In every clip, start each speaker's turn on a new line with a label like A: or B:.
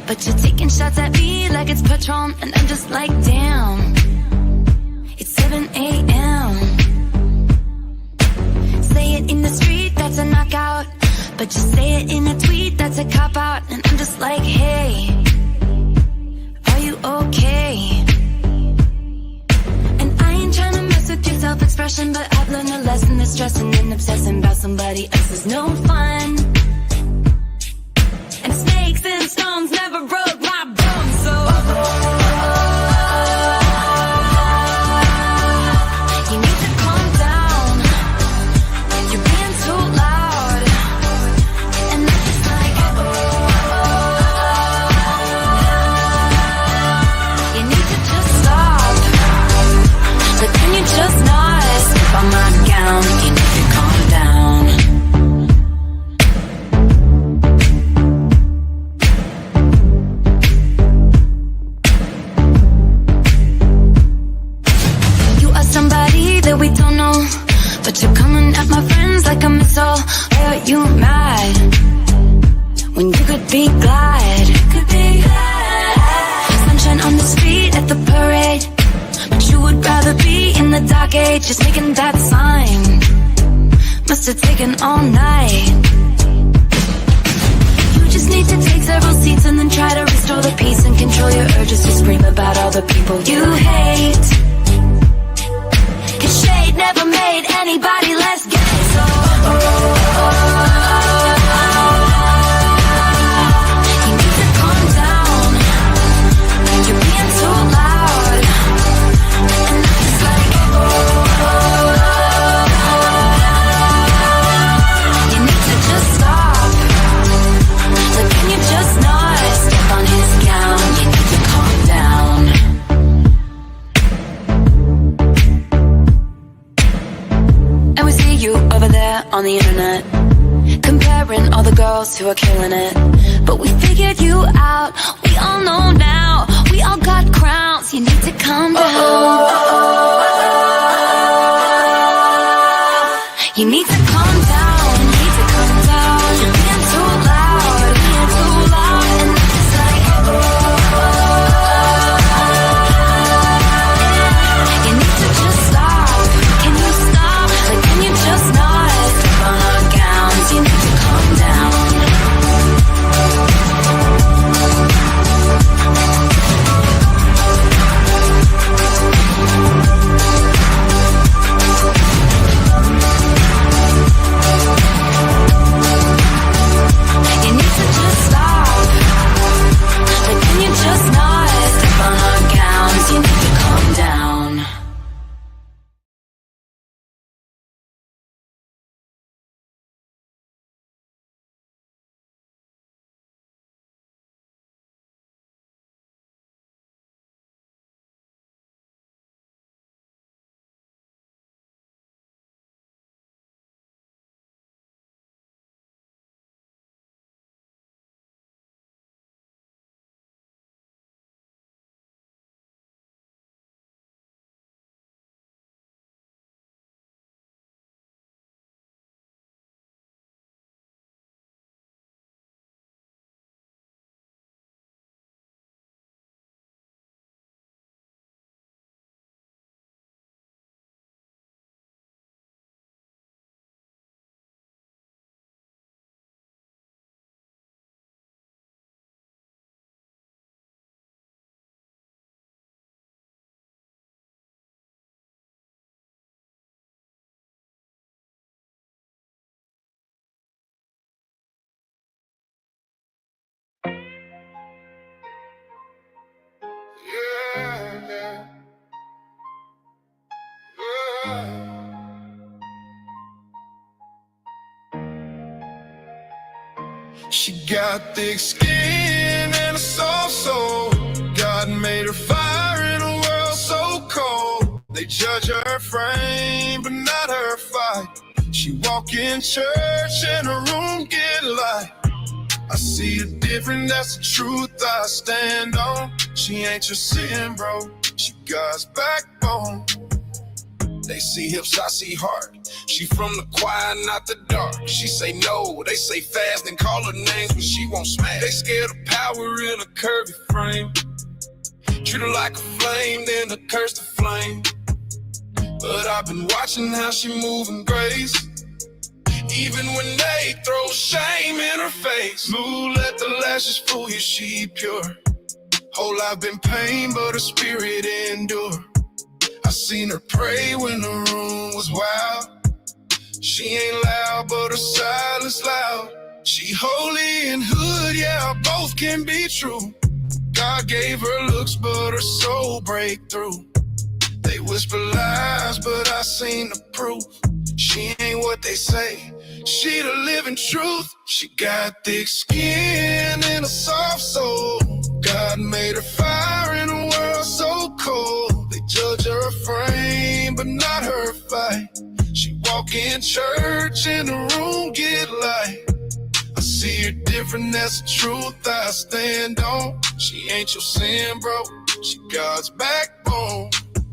A: But you're taking shots at me like it's Patron, and I'm just like, damn. It's 7 a.m. Say it in the street, that's a knockout. But you say it in a tweet, that's a cop-out. And I'm just like, hey, are you okay? And I ain't tryna mess with your self-expression, but I've learned a lesson that stressing and obsessing about somebody else is no fun. And snakes and stones never broke my bones, so you need to calm down. You're being too loud. And I'm just like, you need to just stop. But can you just not slip on my gown? You need to calm down. Somebody that we don't know, but you're coming at my friends like a missile. Why are you mad when you could be glad? Sunshine on the street at the parade, but you would rather be in the dark age. Just making that sign must have taken all night. You just need to take several seats and then try to restore the peace and control your urges to scream about all the people you hate. Cause shade never made anybody less gay, so you need to calm down. You're being too loud. And I'm just like, you need to just stop. Like, can you just not step on his gown? You need to calm down. And we see you over there on the internet, comparing all the girls who are killing it. But we figured you out, we all know now. We all got crowns, you need to calm down. You need to calm down, you need to calm down. You're being too loud, being too loud. And I'm just like, you need to just stop. Can you stop? Like, can you just not slip on our gowns? You need to calm down. You need to just stop. Like, can you just not slip on our gowns? You need to calm down.
B: She got thick skin and a soft soul. God made her fire in a world so cold. They judge her frame, but not her fight. She walk in church and her room get light. I see it different, that's the truth I stand on. She ain't your sin, bro, she God's backbone. They see hips, I see heart. She from the quiet, not the dark. She say no, they say fast and call her names, but she won't smash. They scared of power in a curvy frame. Treat her like a flame, then a curse to flame. But I've been watching how she moving grace, even when they throw shame in her face. Ooh, let the lashes fool you, she pure. Whole life been pain, but her spirit endure. I seen her pray when the room was wild. She ain't loud, but her silence loud. She holy and hood, yeah, both can be true. God gave her looks, but her soul break through. They whisper lies, but I seen the proof. She ain't what they say, she the living truth. She got thick skin and a soft soul. God made her fire in a world so cold. They judge her frame, but not her fight. She walk in church and the room get light. I see her different, that's the truth I stand on. She ain't your sin, bro, she God's backbone.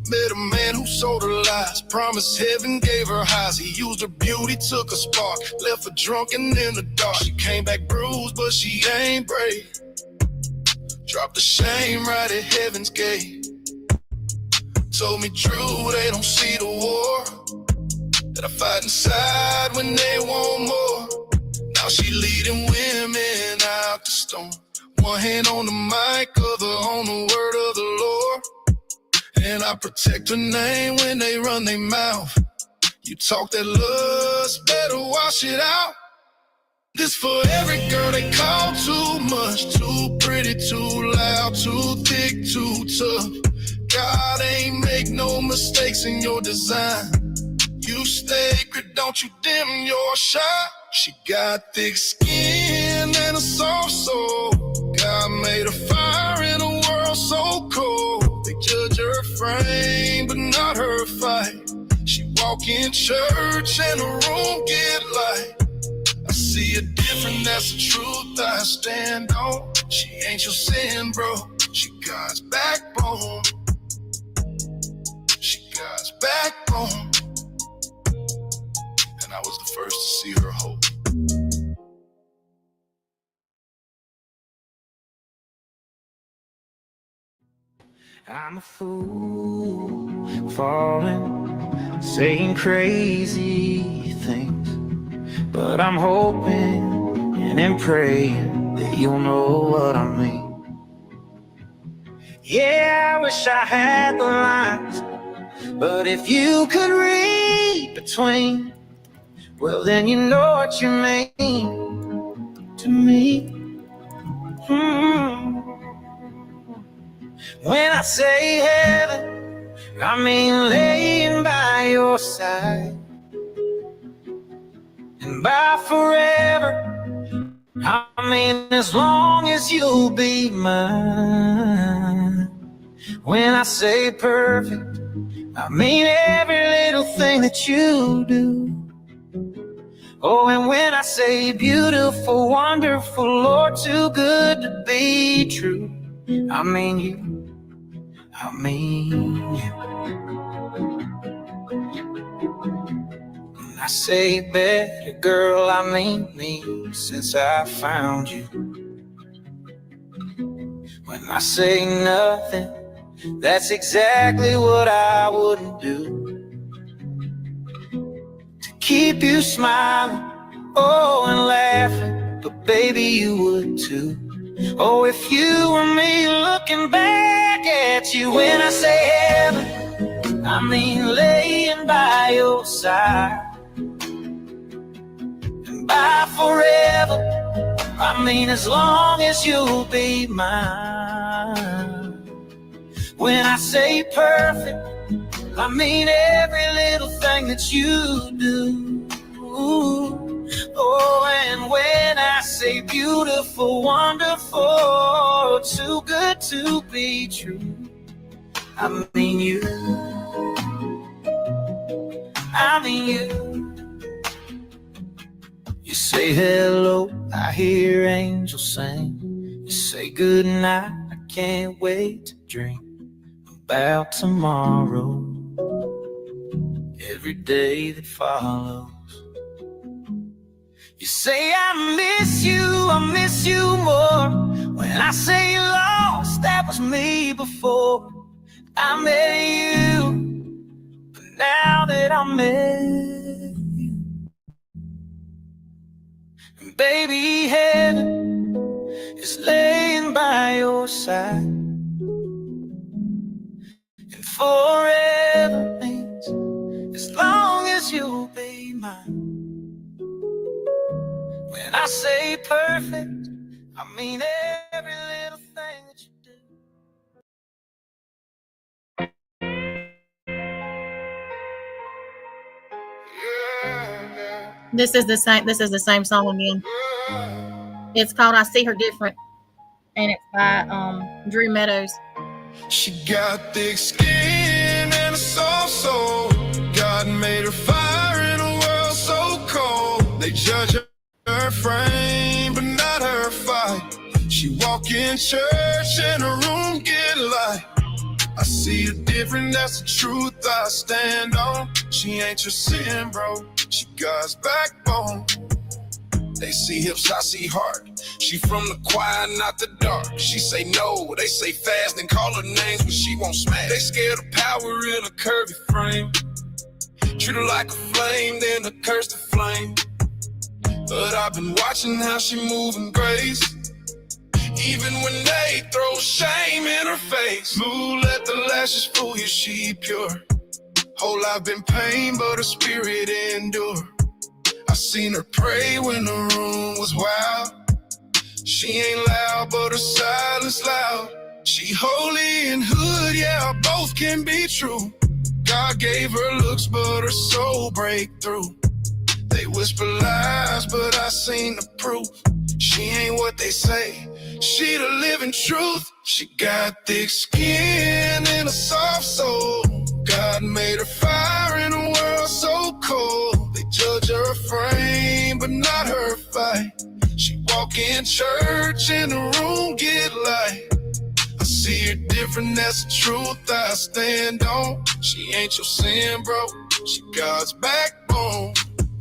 B: Met a man who sold her lies, promised heaven, gave her highs. He used her beauty, took a spark, left her drunk and in the dark. She came back bruised, but she ain't brave. Dropped the shame right at heaven's gate. Told me true, they don't see the war, that I fight inside when they want more. Now she leading women out the storm. One hand on the mic, other on the word of the Lord. And I protect her name when they run their mouth. You talk that lust, better wash it out. This for every girl they call too much, too pretty, too loud, too thick, too tough. God ain't make no mistakes in your design. You sacred, don't you dim your shine. She got thick skin and a soft soul. God made a fire in a world so cold. They judge her frame, but not her fight. She walk in church and the room get light. I see it different, that's the truth I stand on. She ain't your sin, bro, she God's backbone. She God's backbone. And I was the first to see her hope.
C: I'm a fool, falling, saying crazy things, but I'm hoping and praying that you'll know what I mean. Yeah, I wish I had the lines, but if you could read between, well then you know what you mean to me. When I say heaven, I mean laying by your side. And by forever, I mean as long as you'll be mine. When I say perfect, I mean every little thing that you do. Oh, and when I say beautiful, wonderful, Lord, too good to be true, I mean you. I mean you. When I say better, girl, I mean me since I found you. When I say nothing, that's exactly what I wouldn't do. To keep you smiling, oh, and laughing, but baby, you would too. Oh, if you were me looking back at you. When I say heaven, I mean laying by your side. And by forever, I mean as long as you'll be mine. When I say perfect, I mean every little thing that you do. Oh, and when I say beautiful, wonderful, too good to be true, I mean you. I mean you. You say hello, I hear angels sing. You say good night, I can't wait to dream about tomorrow. every day that follows. You say I miss you more. When I say lost, that was me before I met you. But now that I met you, and baby, heaven is laying by your side, and forever means as long as you'll be mine. When I say perfect, I mean every little thing that you do.
D: This is the same song again. It's called I See Her Different, and it's by Drew Meadows.
B: She got thick skin and a soft soul. God made her fire in a world so cold. They judge her frame, but not her fight. She walk in church and her room get light. I see her different, that's the truth I stand on. She ain't your sin, bro, she God's backbone. They see hips, I see heart. She from the quiet, not the dark. She say no, they say fast and call her names, but she won't smash. They scared of power in a curvy frame. Treat her like a flame, then a curse to flame. But I've been watching how she move in grace, even when they throw shame in her face. Ooh, let the lashes fool you, she pure. Whole life been pain, but her spirit endure. I seen her pray when the room was wild. She ain't loud, but her silence loud. She holy and hood, yeah, both can be true. God gave her looks, but her soul break through. They whisper lies, but I seen the proof. She ain't what they say, she the living truth. She got thick skin and a soft soul. God made her fire in a world so cold. They judge her frame, but not her fight. She walk in church and the room get light. I see her different, that's the truth I stand on. She ain't your sin, bro, she God's backbone.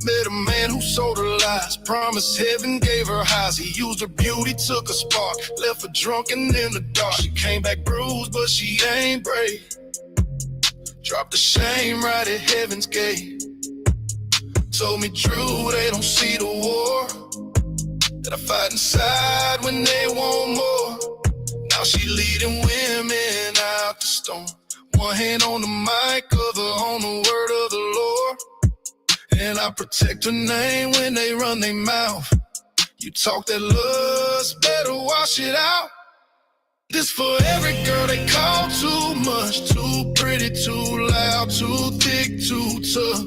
B: Met a man who sold her lies, promised heaven, gave her highs. He used her beauty, took a spark, left her drunk and in the dark. She came back bruised, but she ain't brave. Dropped the shame right at heaven's gate. Told me, Drew, they don't see the war that I fight inside when they want more. Now she leading women out the storm. One hand on the mic, other on the word of the Lord. And I protect her name when they run their mouth. You talk that lust, better wash it out. This for every girl they call too much, too pretty, too loud, too thick, too tough.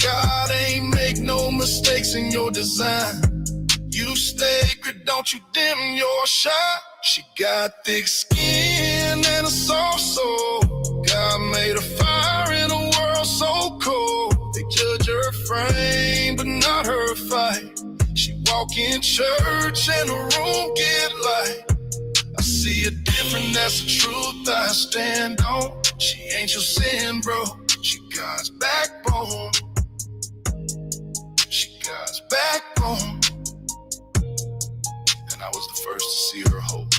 B: God ain't make no mistakes in your design. You sacred, don't you dim your shine. She got thick skin and a soft soul. God made a fire in a world so cold. They judge her frame, but not her fight. She walk in church and the room get light. I see her different, that's the truth I stand on. She ain't your sin, bro, she God's backbone. She God's backbone. And I was the first to see her hope.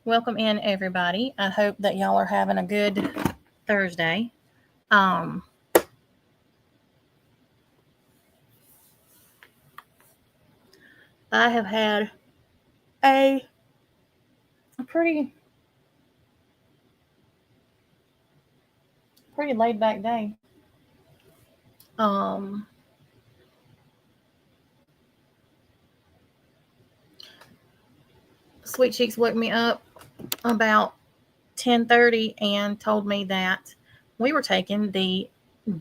D: Welcome in, everybody. I hope that y'all are having a good Thursday. I have had a pretty pretty laid back day. Sweet Cheeks woke me up about 10:30 and told me that we were taking the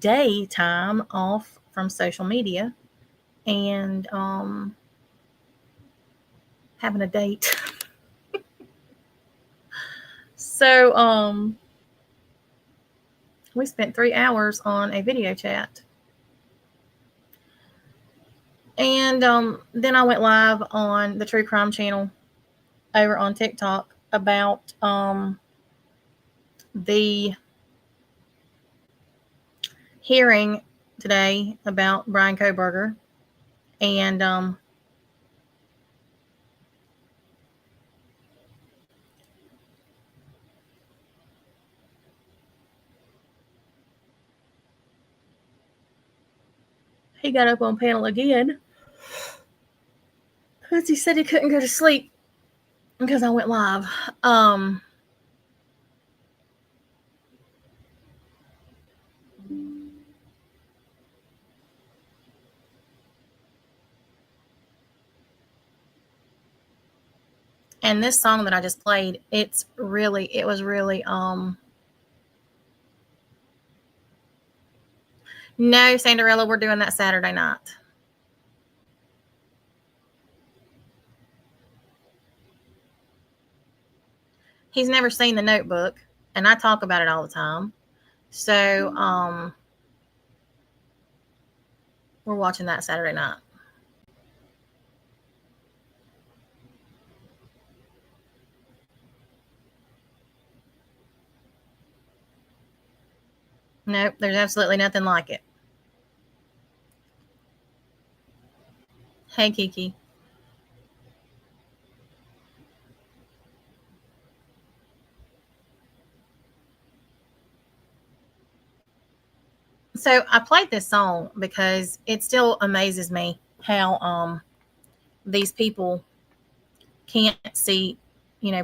D: daytime off from social media and having a date. So we spent 3 hours on a video chat. And then I went live on the True Crime channel over on TikTok about the hearing today about Brian Koberger. And he got up on panel again because he said he couldn't go to sleep because I went live. And this song that I just played, it was really no, Cinderella, we're doing that Saturday night. He's never seen The Notebook, and I talk about it all the time. So we're watching that Saturday night. Nope, there's absolutely nothing like it. Hey, Kiki. So I played this song because it still amazes me how these people can't see,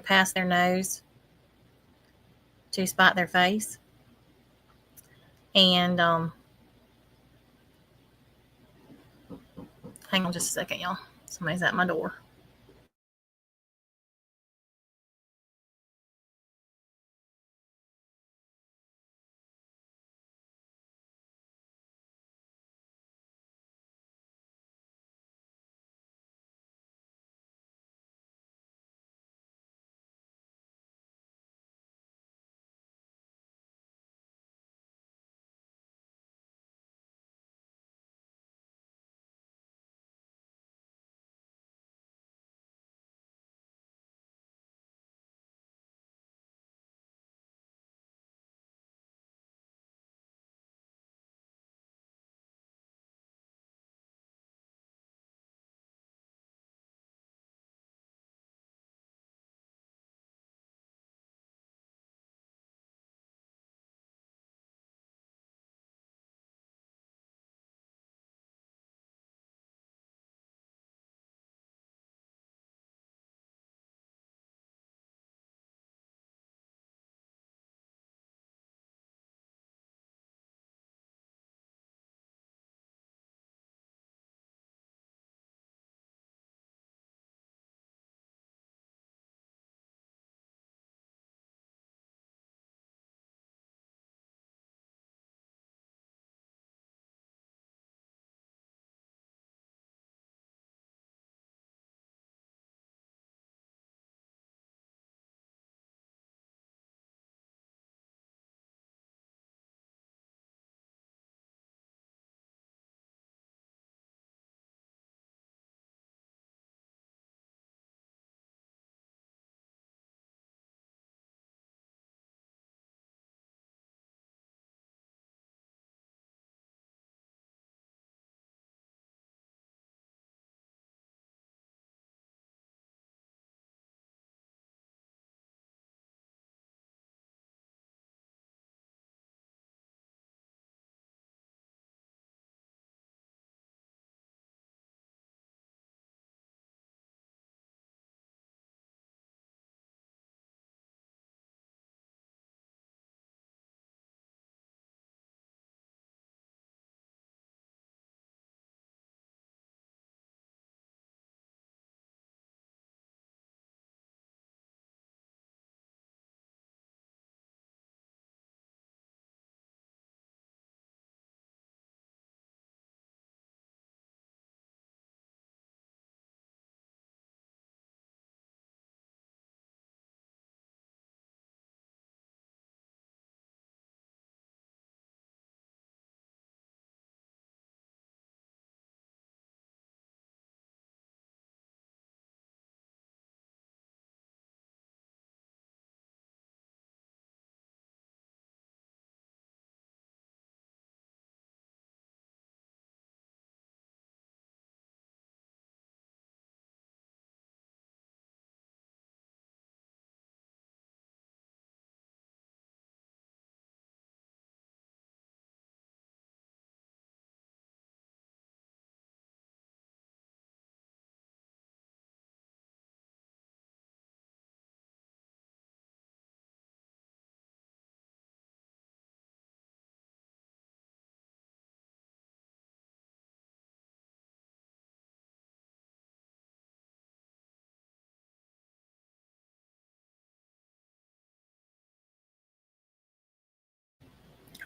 D: past their nose to spite their face. And hang on just a second, y'all. Somebody's at my door.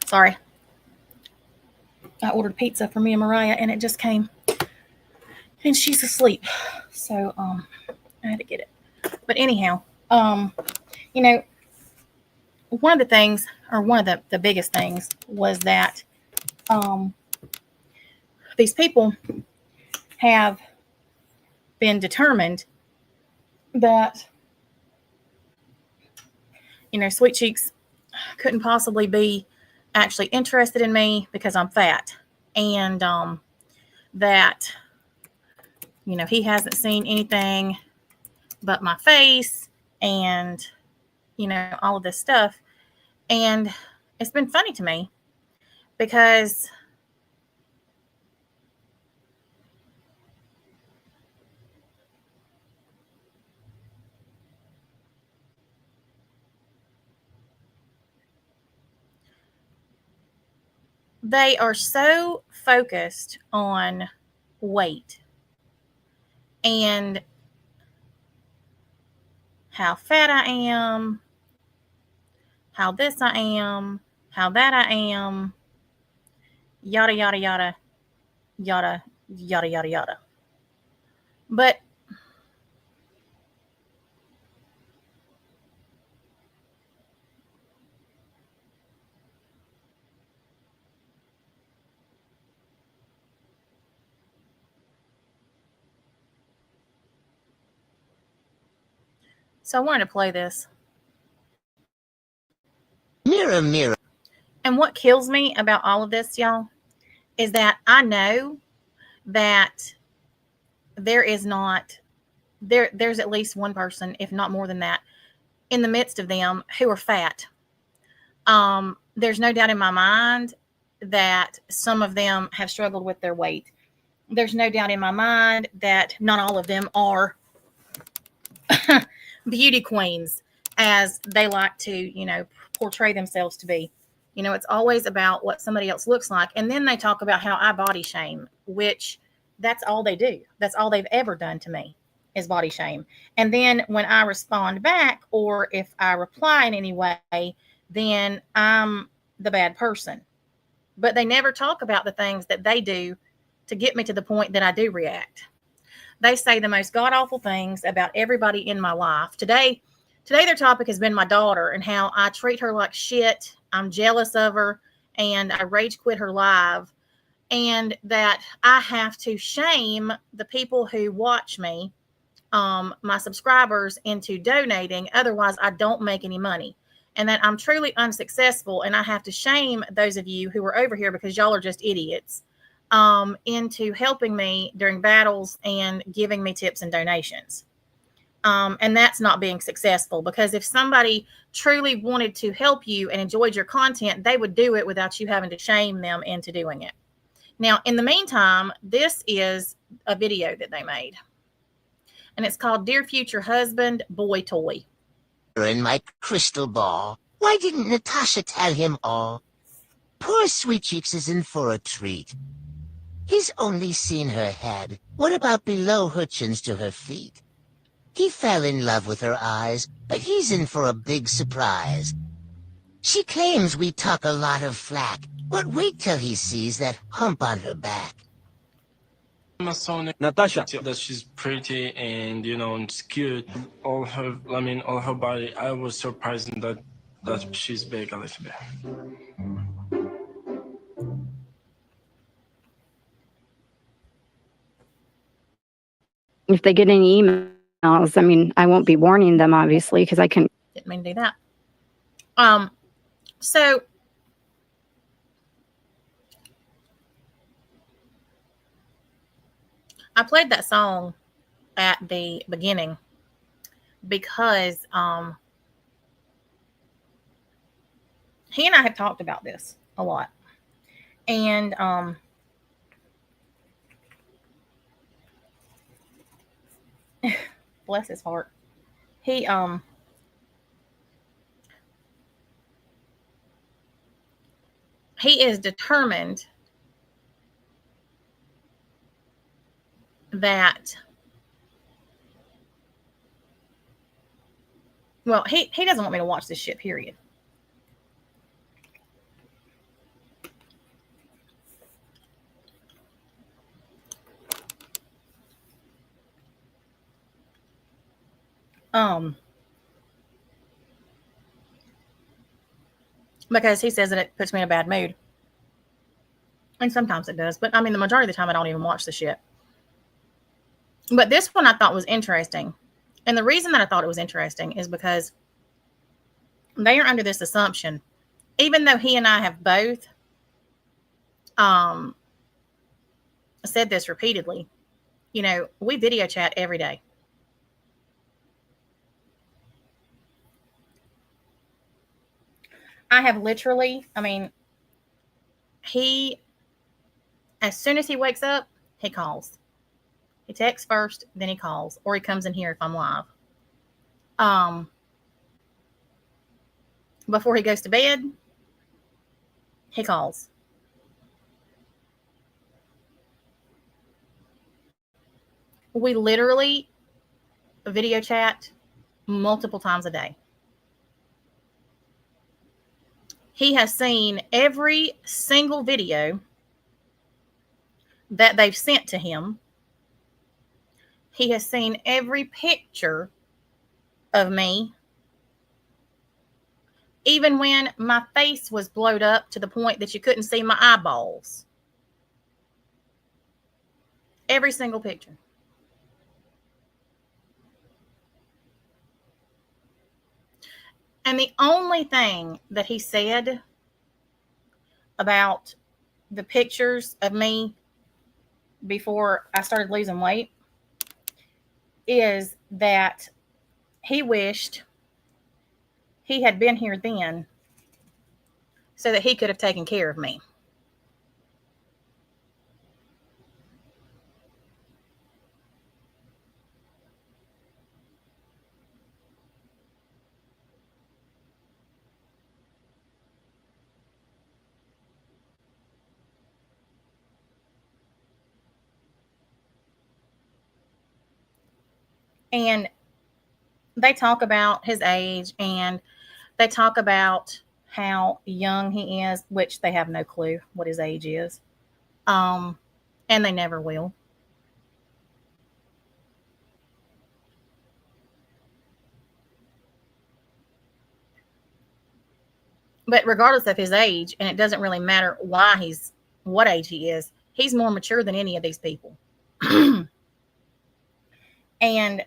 D: Sorry. I ordered pizza for me and Mariah, and it just came, and she's asleep. So I had to get it. But anyhow, you know, one of the things, or one of the biggest things, was that um, these people have been determined that, Sweet Cheeks couldn't possibly be actually interested in me because I'm fat, and that he hasn't seen anything but my face, and all of this stuff. And it's been funny to me because they are so focused on weight and how fat I am, how this I am, how that I am, yada, yada, yada, yada, yada, yada, yada. But so I wanted to play this.
E: Mirror, mirror.
D: And what kills me about all of this, y'all, is that I know that there's at least one person, if not more than that, in the midst of them who are fat. There's no doubt in my mind that some of them have struggled with their weight. There's no doubt in my mind that not all of them are beauty queens, as they like to, portray themselves to be. It's always about what somebody else looks like. And then they talk about how I body shame, which that's all they do. That's all they've ever done to me is body shame. And then when I respond back, or if I reply in any way, then I'm the bad person. But they never talk about the things that they do to get me to the point that I do react. They say the most god-awful things about everybody in my life. Today their topic has been my daughter and how I treat her like shit. I'm jealous of her, and I rage quit her live, and that I have to shame the people who watch me, my subscribers, into donating. Otherwise, I don't make any money, and that I'm truly unsuccessful, and I have to shame those of you who are over here because y'all are just idiots, into helping me during battles and giving me tips and donations. And that's not being successful, because if somebody truly wanted to help you and enjoyed your content, they would do it without you having to shame them into doing it. Now, in the meantime, this is a video that they made, and it's called Dear Future Husband, Boy Toy.
E: In my crystal ball. Why didn't Natasha tell him all? Poor Sweet Cheeks is in for a treat. He's only seen her head. What about below her chins to her feet? He fell in love with her eyes, but he's in for a big surprise. She claims we talk a lot of flack, but wait till he sees that hump on her back.
F: Natasha, that she's pretty and it's cute. All her body. I was surprised that she's big a little bit.
G: If they get any emails, I mean, I won't be warning them, obviously, because I can.
D: Didn't mean to do that. So I played that song at the beginning because he and I have talked about this a lot. And bless his heart. He is determined that, well, he doesn't want me to watch this shit, period. Because he says that it puts me in a bad mood. And sometimes it does. But I mean, the majority of the time, I don't even watch the shit. But this one I thought was interesting. And the reason that I thought it was interesting is because they are under this assumption, even though he and I have both said this repeatedly, you know, we video chat every day. I have literally, I mean, he, as soon as he wakes up, he calls. He texts first, then he calls, or he comes in here if I'm live. Before he goes to bed, he calls. We literally video chat multiple times a day. He has seen every single video that they've sent to him. He has seen every picture of me, even when my face was blowed up to the point that you couldn't see my eyeballs. Every single picture. And the only thing that he said about the pictures of me before I started losing weight is that he wished he had been here then so that he could have taken care of me. And they talk about his age and they talk about how young he is, which they have no clue what his age is. And they never will. But regardless of his age, and it doesn't really matter what age he is, he's more mature than any of these people. And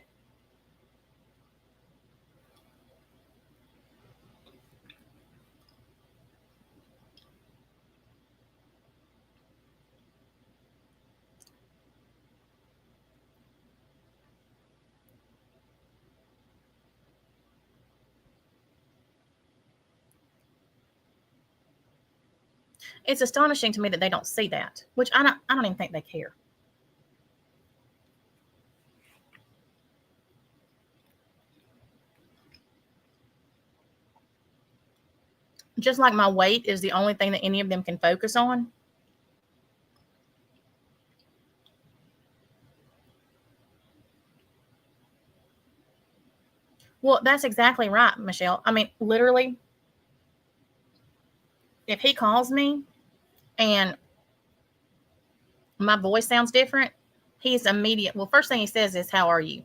D: it's astonishing to me that they don't see that, which I don't even think they care. Just like my weight is the only thing that any of them can focus on. Well, that's exactly right, Michelle. I mean, literally, if he calls me and my voice sounds different, he's immediate. Well, first thing he says is, "How are you?"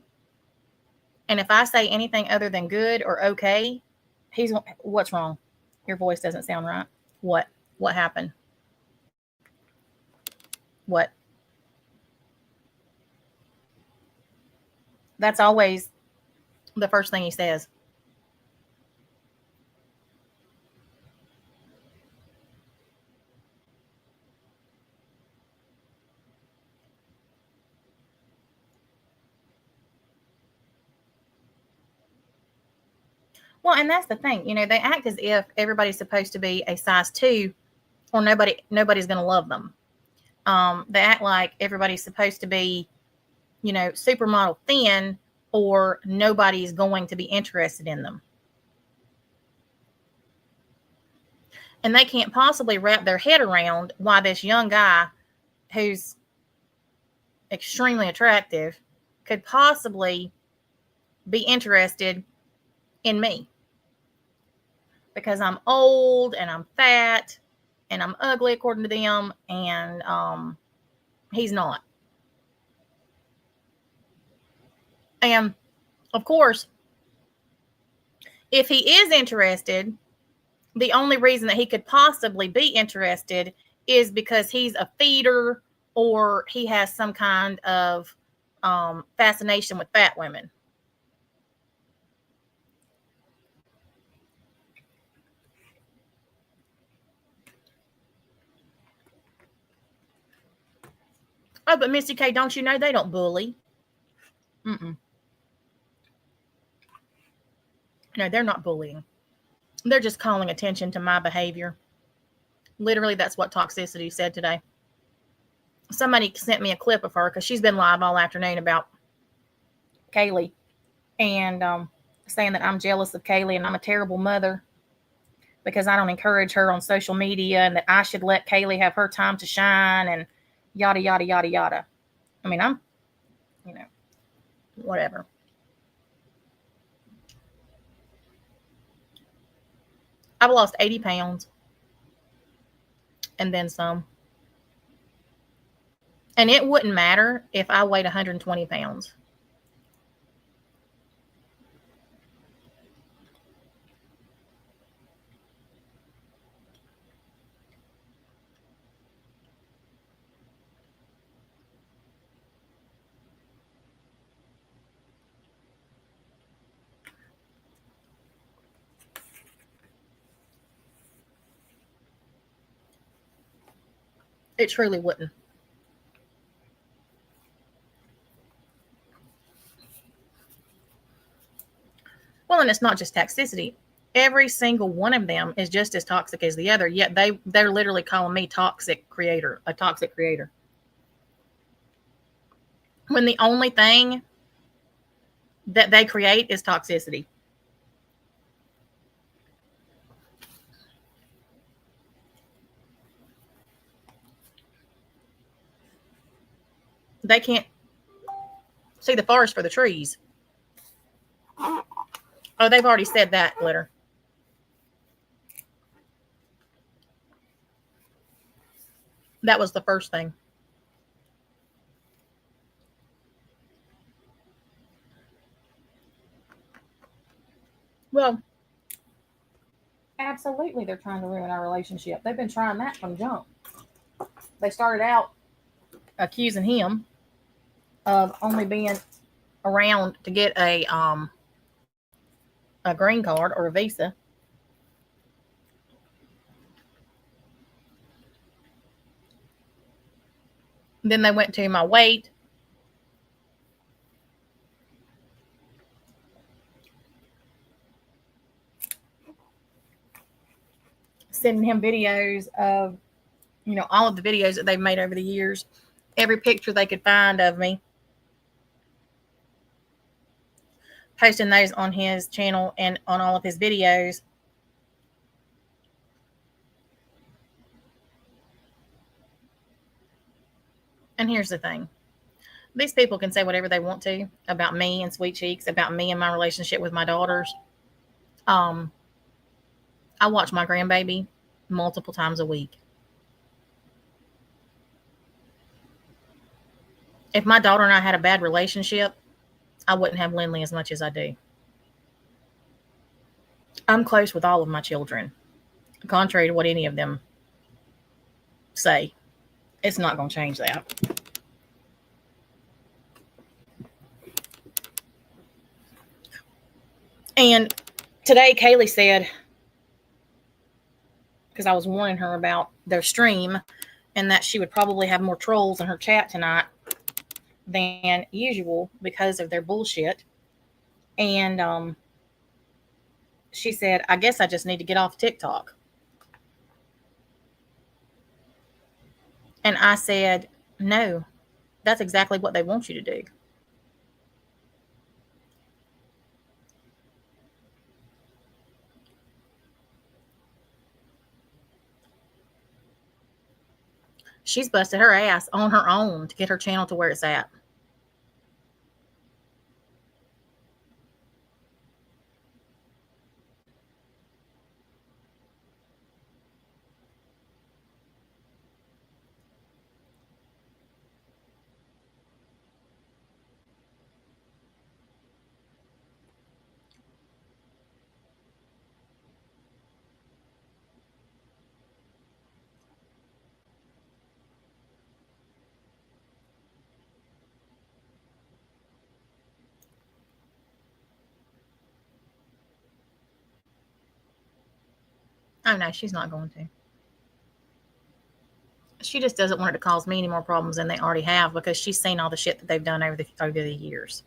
D: And if I say anything other than good or okay, he's, "What's wrong? Your voice doesn't sound right. What? What happened? What?" That's always the first thing he says. Well, and that's the thing, you know, they act as if everybody's supposed to be a size 2 or nobody's going to love them. They act like everybody's supposed to be, you know, supermodel thin or nobody's going to be interested in them. And they can't possibly wrap their head around why this young guy who's extremely attractive could possibly be interested in me. Because I'm old and I'm fat and I'm ugly according to them, and he's not. And of course, if he is interested, the only reason that he could possibly be interested is because he's a feeder or he has some kind of fascination with fat women. Oh, but Missy K, don't you know they don't bully? Mm-mm. No, they're not bullying. They're just calling attention to my behavior. Literally, that's what Toxicity said today. Somebody sent me a clip of her because she's been live all afternoon about Kaylee and saying that I'm jealous of Kaylee and I'm a terrible mother because I don't encourage her on social media and that I should let Kaylee have her time to shine and yada, yada, yada, yada. I mean, I'm, whatever. I've lost 80 pounds and then some. And it wouldn't matter if I weighed 120 pounds. It truly wouldn't. Well, and it's not just toxicity. Every single one of them is just as toxic as the other, yet they're literally calling me a toxic creator. When the only thing that they create is toxicity. They can't see the forest for the trees. Oh, they've already said that, Glitter. That was the first thing. Well, absolutely, they're trying to ruin our relationship. They've been trying that from jump. They started out accusing him of only being around to get a green card or a visa. Then they went to my weight. Sending him videos of, all of the videos that they've made over the years. Every picture they could find of me. Posting those on his channel and on all of his videos. And here's the thing. These people can say whatever they want to about me and Sweet Cheeks, about me and my relationship with my daughters. I watch my grandbaby multiple times a week. If my daughter and I had a bad relationship, I wouldn't have Lindley as much as I do. I'm close with all of my children, contrary to what any of them say. It's not going to change that. And today, Kaylee said, because I was warning her about their stream and that she would probably have more trolls in her chat tonight than usual because of their bullshit. And she said, I guess I just need to get off TikTok. And I said, no, that's exactly what they want you to do. She's busted her ass on her own to get her channel to where it's at. Oh, no, she's not going to. She just doesn't want it to cause me any more problems than they already have because she's seen all the shit that they've done over the years.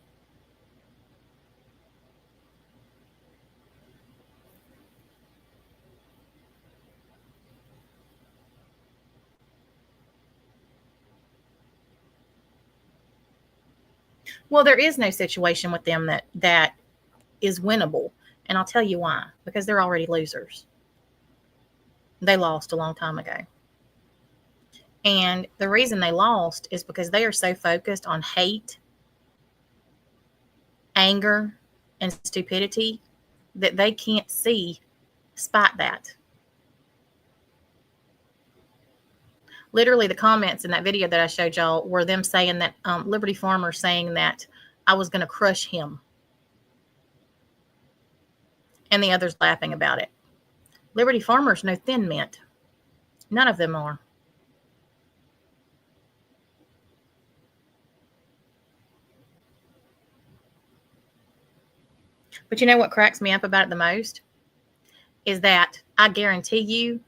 D: Well, there is no situation with them that is winnable. And I'll tell you why. Because they're already losers. They lost a long time ago. And the reason they lost is because they are so focused on hate, anger, and stupidity that they can't see spite that. Literally, the comments in that video that I showed y'all were them saying that Liberty Farmer saying that I was going to crush him. And the others laughing about it. Liberty Farmer's no Thin Mint. None of them are. But you know what cracks me up about it the most? Is that I guarantee you,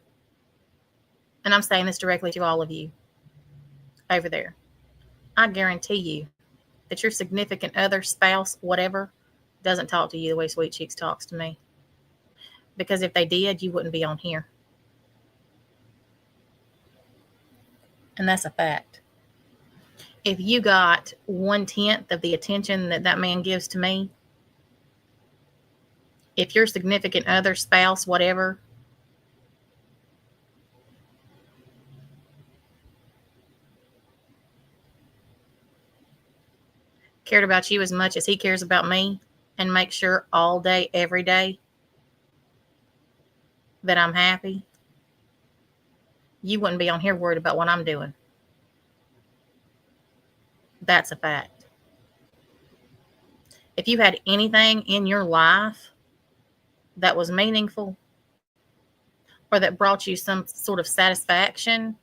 D: and I'm saying this directly to all of you over there, I guarantee you that your significant other, spouse, whatever, doesn't talk to you the way Sweet Cheeks talks to me. Because if they did, you wouldn't be on here. And that's a fact. If you got 1/10 of the attention that that man gives to me, if your significant other, spouse, whatever, cared about you as much as he cares about me and make sure all day, every day that I'm happy, you wouldn't be on here worried about what I'm doing. That's a fact. If you had anything in your life that was meaningful or that brought you some sort of satisfaction,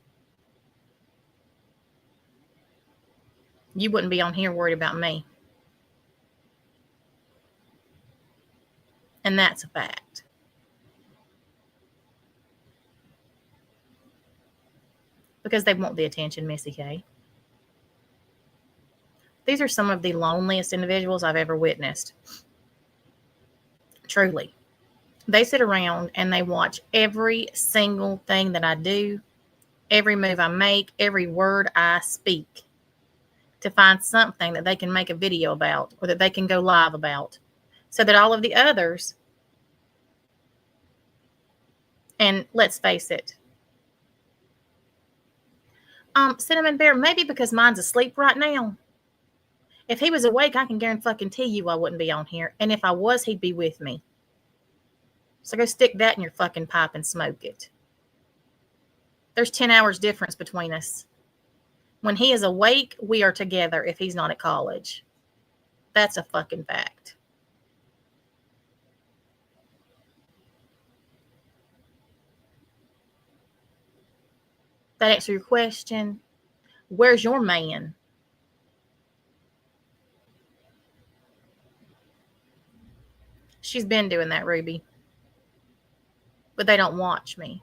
D: you wouldn't be on here worried about me. And that's a fact. Because they want the attention, Missy K. These are some of the loneliest individuals I've ever witnessed. Truly. They sit around and they watch every single thing that I do, every move I make, every word I speak to find something that they can make a video about or that they can go live about so that all of the others, and let's face it, Cinnamon Bear, maybe because mine's asleep right now. If he was awake, I can guarantee you I wouldn't be on here. And if I was, he'd be with me. So go stick that in your fucking pipe and smoke it. There's 10 hours difference between us. When he is awake, we are together if he's not at college. That's a fucking fact. That answer your question? Where's your man? She's been doing that, Ruby. But they don't watch me.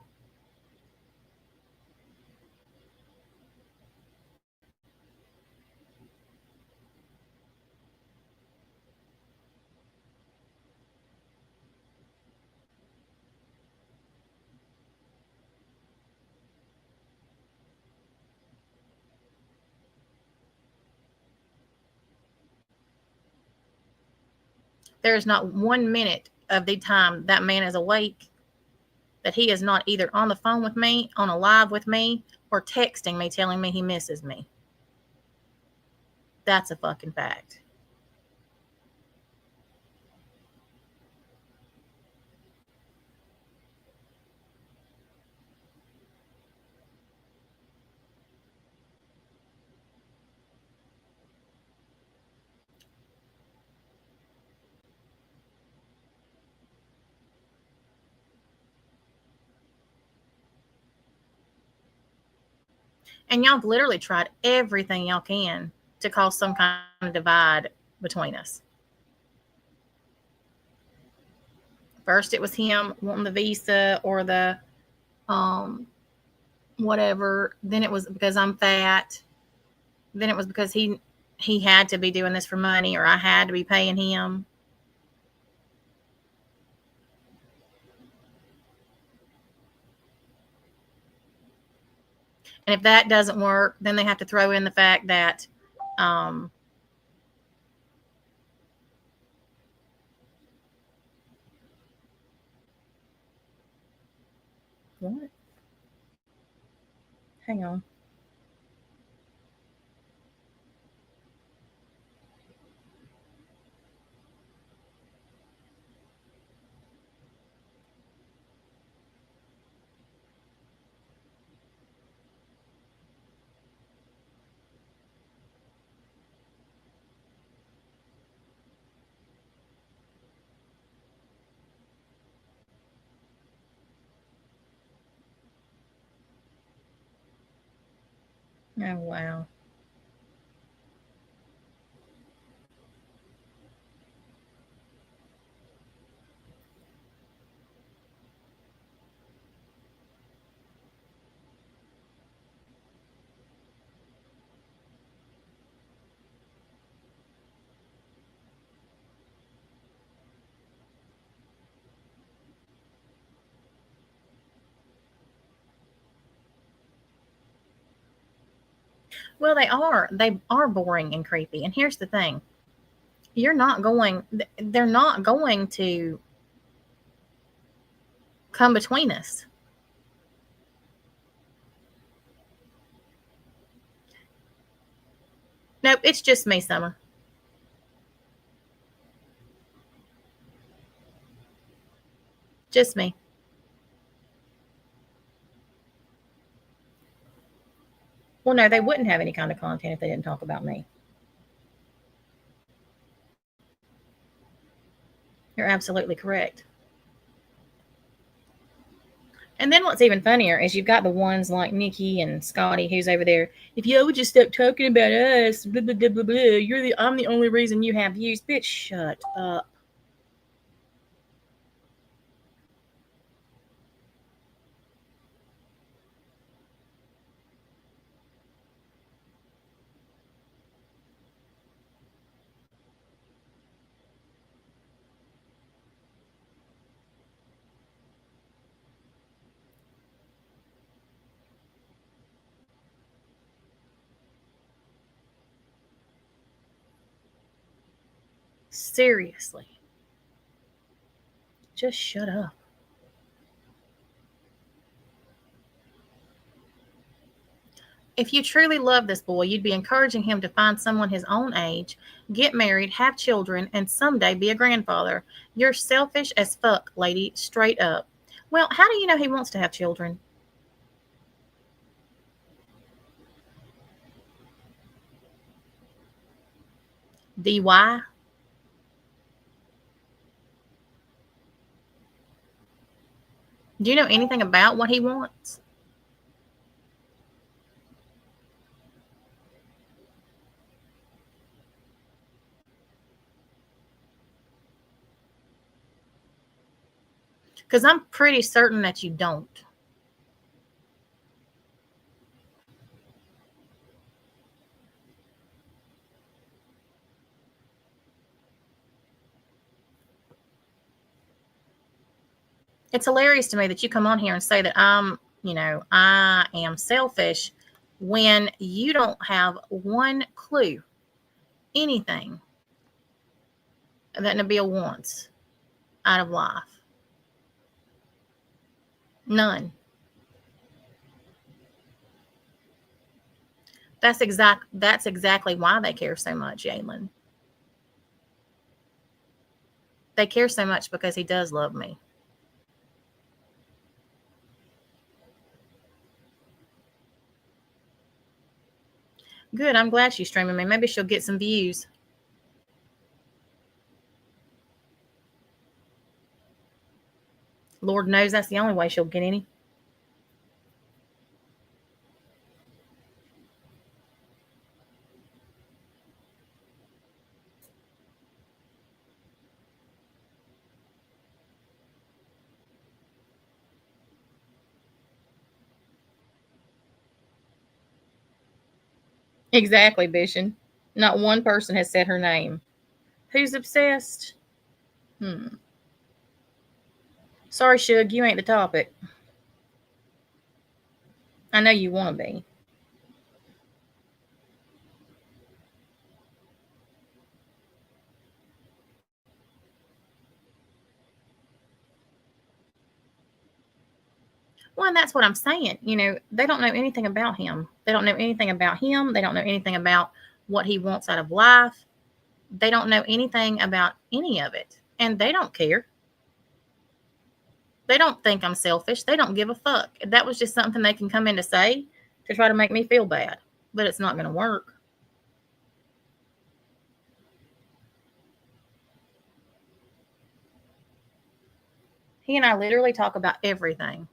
D: There is not 1 minute of the time that man is awake that he is not either on the phone with me, on a live with me, or texting me telling me he misses me. That's a fucking fact. And y'all have literally tried everything y'all can to cause some kind of divide between us. First, it was him wanting the visa or the whatever. Then it was because I'm fat. Then it was because he had to be doing this for money, or I had to be paying him. And if that doesn't work, then they have to throw in the fact that what? Hang on. Oh, wow. Well, they are. They are boring and creepy. And here's the thing. They're not going to come between us. Nope, it's just me, Summer. Just me. Well, no, they wouldn't have any kind of content if they didn't talk about me. You're absolutely correct. And then what's even funnier is you've got the ones like Nikki and Scotty who's over there. If you would just stop talking about us, blah, blah, blah, blah, blah, I'm the only reason you have views. Bitch, shut up. Seriously. Just shut up. If you truly love this boy, you'd be encouraging him to find someone his own age, get married, have children, and someday be a grandfather. You're selfish as fuck, lady, straight up. Well, how do you know he wants to have children? DY? Do you know anything about what he wants? Because I'm pretty certain that you don't. It's hilarious to me that you come on here and say that I am selfish when you don't have one clue, anything that Nabil wants out of life. None. That's exactly why they care so much, Jalen. They care so much because he does love me. Good. I'm glad she's streaming me. Maybe she'll get some views. Lord knows that's the only way she'll get any. Exactly, Bishon. Not one person has said her name. Who's obsessed? Sorry, Shug, you ain't the topic. I know you want to be. Well, and that's what I'm saying. They don't know anything about him. They don't know anything about him. They don't know anything about what he wants out of life. They don't know anything about any of it. And they don't care. They don't think I'm selfish. They don't give a fuck. That was just something they can come in to say to try to make me feel bad. But it's not going to work. He and I literally talk about everything.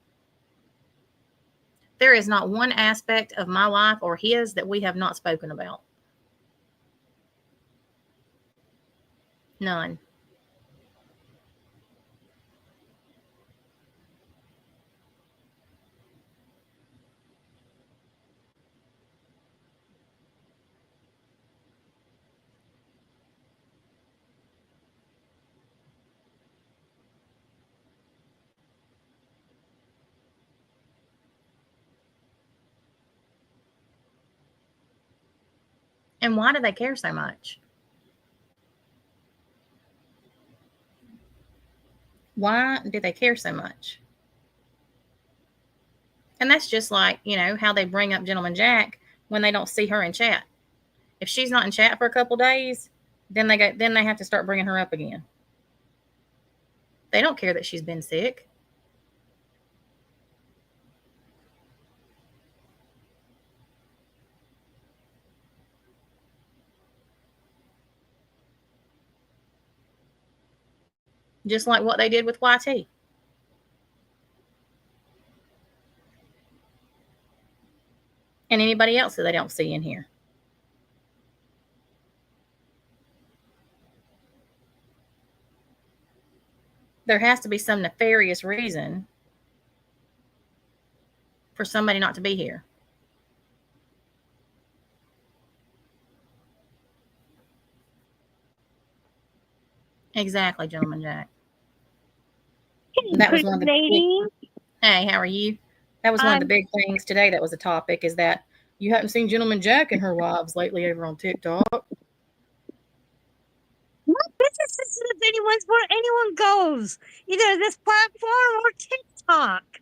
D: There is not one aspect of my life or his that we have not spoken about. None. And why do they care so much? Why do they care so much? And that's just like, how they bring up Gentleman Jack when they don't see her in chat. If she's not in chat for a couple days, then they have to start bringing her up again. They don't care that she's been sick. Just like what they did with YT. And anybody else that they don't see in here. There has to be some nefarious reason for somebody not to be here. Exactly, Gentleman Jack. That was one of the big, hey, how are you? That was one of the big things today that was a topic, is that you haven't seen Gentleman Jack and her wives lately over on TikTok.
H: What business is it if anyone's where anyone goes? Either this platform or TikTok.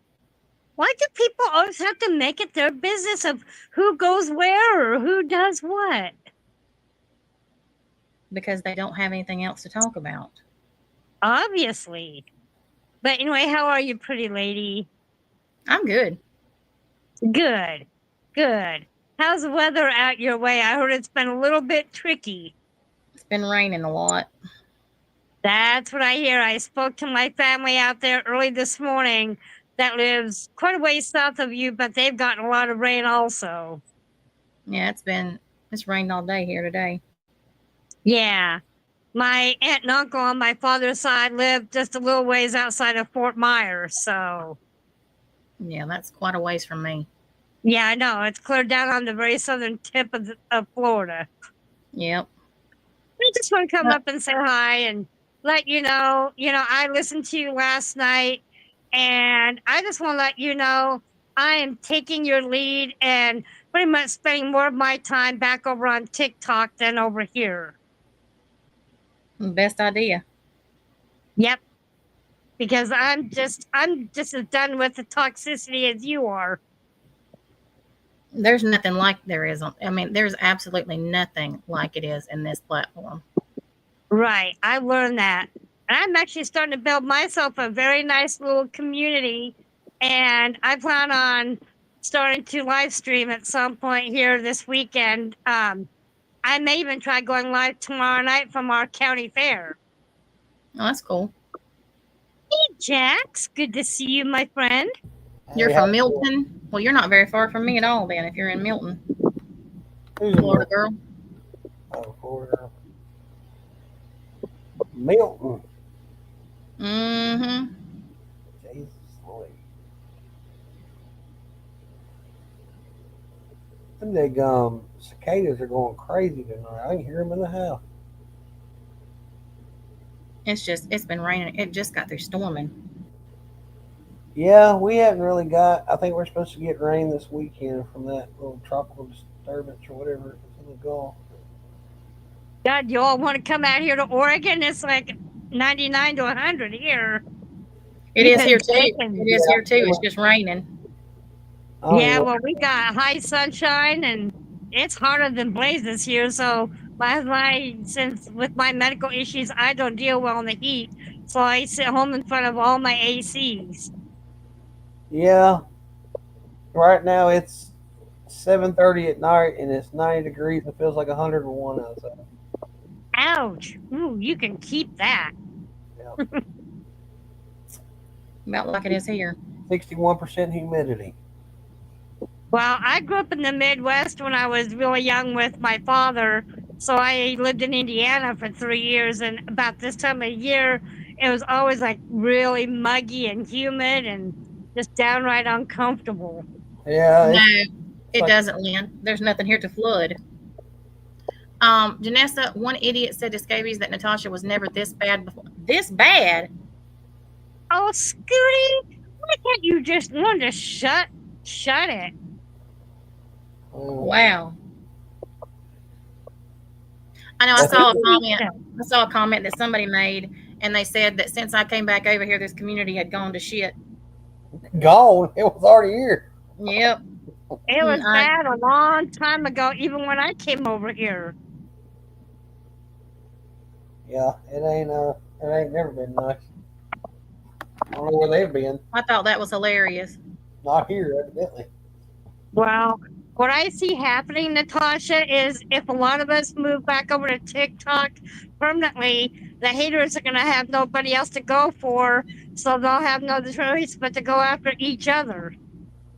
H: Why do people always have to make it their business of who goes where or who does what?
D: Because they don't have anything else to talk about.
H: Obviously. But anyway, how are you, pretty lady?
D: I'm good.
H: Good. Good. How's the weather out your way? I heard it's been a little bit tricky.
D: It's been raining a lot.
H: That's what I hear. I spoke to my family out there early this morning that lives quite a ways south of you, but they've gotten a lot of rain also.
D: Yeah, it's rained all day here today.
H: Yeah. My aunt and uncle on my father's side live just a little ways outside of Fort Myers, so.
D: Yeah, that's quite a ways from me.
H: Yeah, I know. It's clear down on the very southern tip of Florida.
D: Yep.
H: I just want to come up and say hi and let you know, I listened to you last night, and I just want to let you know I am taking your lead and pretty much spending more of my time back over on TikTok than over here.
D: Best idea.
H: Yep. Because I'm just as done with the toxicity as you are.
D: There's nothing like there is there's absolutely nothing like it is in this platform.
H: Right. I learned that. And I'm actually starting to build myself a very nice little community. And I plan on starting to live stream at some point here this weekend. I may even try going live tomorrow night from our county fair.
D: Oh, that's cool.
H: Hey, Jax. Good to see you, my friend.
D: You're from Milton? Well, you're not very far from me at all, then, if you're in Milton. Florida girl.
I: Oh, Florida. Milton.
D: Mm-hmm.
I: Jesus, Lord. Them Cicadas are going crazy tonight. I can hear them in the house.
D: It's been raining. It just got through storming.
I: Yeah, we haven't really got. I think we're supposed to get rain this weekend from that little tropical disturbance or whatever it's in the Gulf.
H: God, you all want to come out here to Oregon? It's like 99 to 100 here.
D: It
H: We've
D: is here
H: been
D: too.
H: baking.
D: It is here too. It's just raining.
I: I don't
H: Yeah,
I: even-
H: well, we got high sunshine and it's hotter than blazes here. So since with my medical issues, I don't deal well in the heat. So I sit home in front of all my ACs.
I: Yeah, right now it's 7:30 at night and it's 90 degrees. It feels like 101 outside.
H: Ouch! Ooh, you can keep that.
D: About like it is here.
I: 61% humidity.
H: Well, I grew up in the Midwest when I was really young with my father. So I lived in Indiana for 3 years. And about this time of year, it was always like really muggy and humid and just downright uncomfortable.
I: Yeah,
D: No, it
I: like-
D: doesn't, Lynn. There's nothing here to flood. Janessa, one idiot said to Scabies that Natasha was never this bad before. This bad?
H: Oh, Scooty, why can't you just learn to shut it?
D: Wow. I know. I saw a comment. I saw a comment that somebody made, and they said that since I came back over here, this community had gone to shit.
I: Gone. It was already here.
D: Yep.
H: It was bad a long time ago, even when I came over here.
I: Yeah, it ain't never been nice. I don't know where they've been.
D: I thought that was hilarious.
I: Not here, evidently.
H: Well, what I see happening, Natasha, is if a lot of us move back over to TikTok permanently, the haters are going to have nobody else to go for, so they'll have no choice but to go after each other.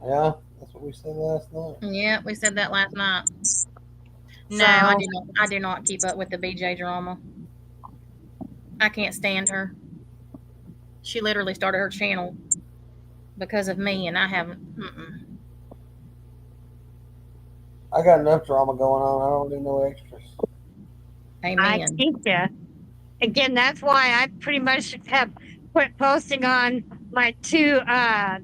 I: Yeah, that's what we said last night.
D: Yeah, we said that last night. No,
H: So-
D: I do not keep up with the BJ drama. I can't stand her. She literally started her channel because of me, and I haven't.
I: I got enough drama going on. I don't need no extras.
D: Amen.
H: I think you. Again, that's why I pretty much have quit posting on my two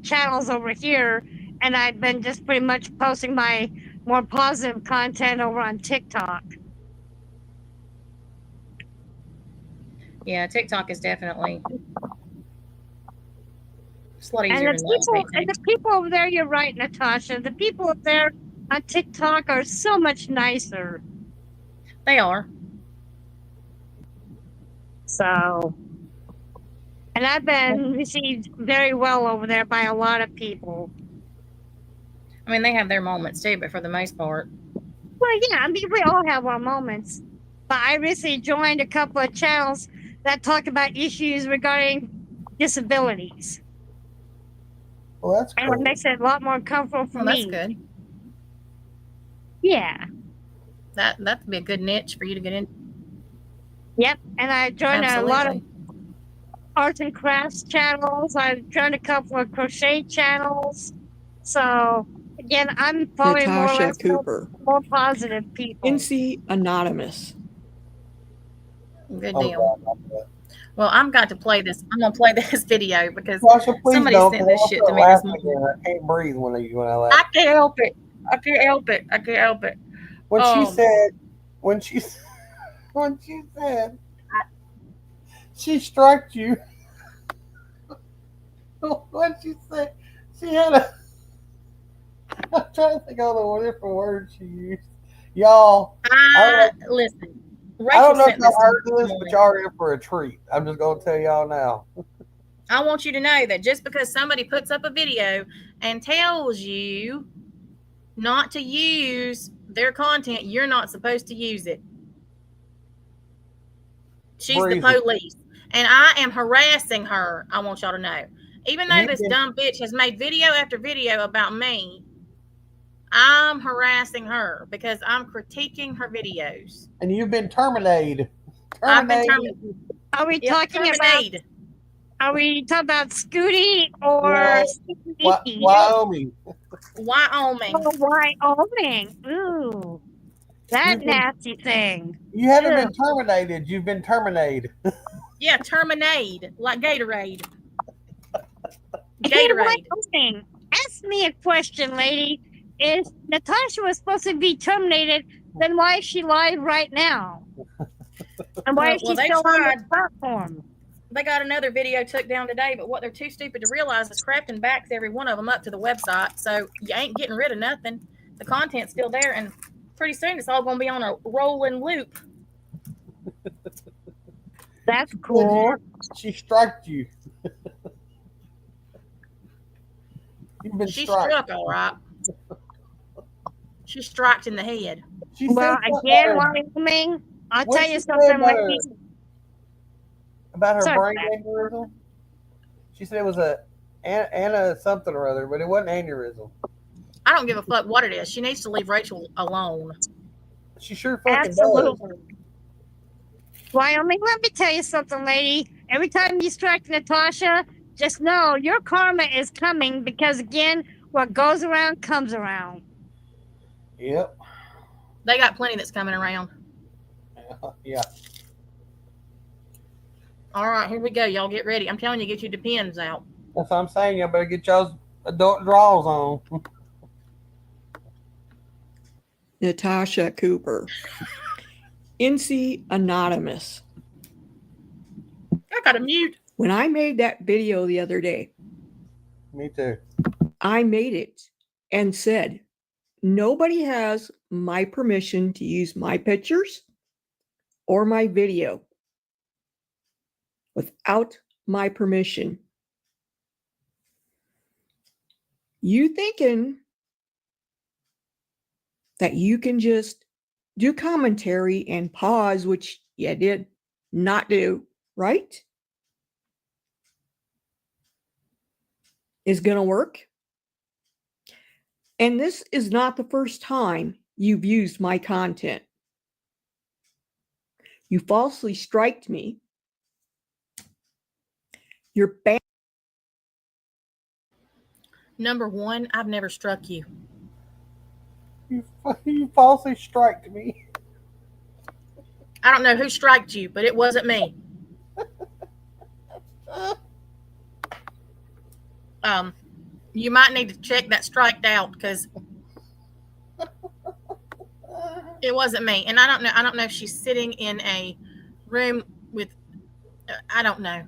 H: channels over here, and I've been just pretty much posting my more positive content over on TikTok.
D: Yeah, TikTok is definitely it's a lot easier
H: And
D: than
H: the people over there, you're right, Natasha. The people up there on TikTok are so much nicer.
D: They are.
H: So, and I've been received very well over there by a lot of people.
D: I mean, they have their moments too, but for the most part,
H: Well, yeah, I mean, we all have our moments. But I recently joined a couple of channels that talk about issues regarding disabilities.
I: Well, that's
H: And it makes it a lot more comfortable for
D: well,
H: me.
D: that's good.
H: Yeah.
D: That'd be a good niche for you to get in.
H: Yep. And I joined a lot of
D: Absolutely.
H: arts and crafts channels. I joined a couple of crochet channels. So again, I'm probably more or
J: Natasha
H: less
J: Cooper.
H: more positive people.
J: NC Anonymous.
D: Good
I: Oh,
D: deal.
I: God, not that.
D: Well, I'm got to play this. I'm gonna play this video because
I: Tasha, please
D: somebody
I: don't.
D: sent this
I: I'll
D: shit
I: start
D: to me this
I: laughing
D: morning.
I: again. I can't breathe when I laugh.
D: I can't help it. I can't help it. I can't help it.
I: When
D: Oh.
I: she said, when she said, she struck you. When she said, she had a. I'm trying to think of all the different words she used. Y'all,
D: Listen.
I: I
D: Rachel
I: don't know if
D: sent this
I: y'all
D: to
I: heard
D: me
I: this,
D: this
I: but
D: morning.
I: y'all are in for a treat. I'm just gonna tell y'all now.
D: I want you to know that just because somebody puts up a video and tells you not to use their content, you're not supposed to use it. She's
I: Breezy.
D: the police. And I am harassing her, I want y'all to know. Even though
I: You
D: this
I: can-
D: dumb bitch has made video after video about me, I'm harassing her because I'm critiquing her videos.
I: And you've been terminated.
D: I've been
I: Terminated.
H: Are we
D: Yep,
H: talking about?
D: terminated.
H: Are we talking about Scooty or
I: Yeah.
H: Sneaky?
I: Wyoming.
D: Wyoming.
H: Oh, Wyoming. Ooh. That
I: You've been,
H: nasty thing.
I: you haven't
H: Ew.
I: been terminated. You've been terminated.
D: Yeah, Terminade, like Gatorade.
H: Hey,
D: Gatorade.
H: Wyoming, ask me a question, lady. If Natasha was supposed to be terminated, then why is she live right now? And why is
D: Well,
H: she
D: they
H: still on the
D: tried.
H: platform?
D: They got another video took down today, but what they're too stupid to realize is Crafton backs every one of them up to the website, so you ain't getting rid of nothing. The content's still there, and pretty soon it's all going to be on a rolling loop.
H: That's cool.
I: She striked you. You've been
D: She
I: struck.
D: struck, all right. She struck in the head.
I: She
H: Well,
I: said something
H: again,
I: about her,
H: Wyoming, I'll
I: what
H: tell
I: she
H: you
I: say
H: something,
I: about
H: lady.
I: about her
H: Sorry,
I: brain
H: Matt.
I: aneurysm. She said it was a Anna something or other, but it wasn't aneurysm.
D: I don't give a fuck what it is. She needs to leave Rachel alone.
I: She sure fucking does.
H: Absolutely. Wyoming, let me tell you something, lady. Every time you strike Natasha, just know your karma is coming because, again, what goes around comes around.
I: Yep.
D: They got plenty that's coming around.
I: Yeah.
D: All right, here we go. Y'all get ready. I'm telling you, get your depends out.
I: That's what I'm saying. Y'all better get y'all's adult draws on.
J: Natasha Cooper. NC Anonymous.
D: I got to mute.
J: When I made that video the other day,
I: Me too.
J: I made it and said, nobody has my permission to use my pictures or my video without my permission. You thinking that you can just do commentary and pause, which you did not do, right? Is going to work. And this is not the first time you've used my content. You falsely striked me. You're banned.
D: Number one, I've never struck you.
I: You falsely striked me.
D: I don't know who striked you, but it wasn't me. You might need to check that striked out because it wasn't me. And I don't know if she's sitting in a room with. I don't know.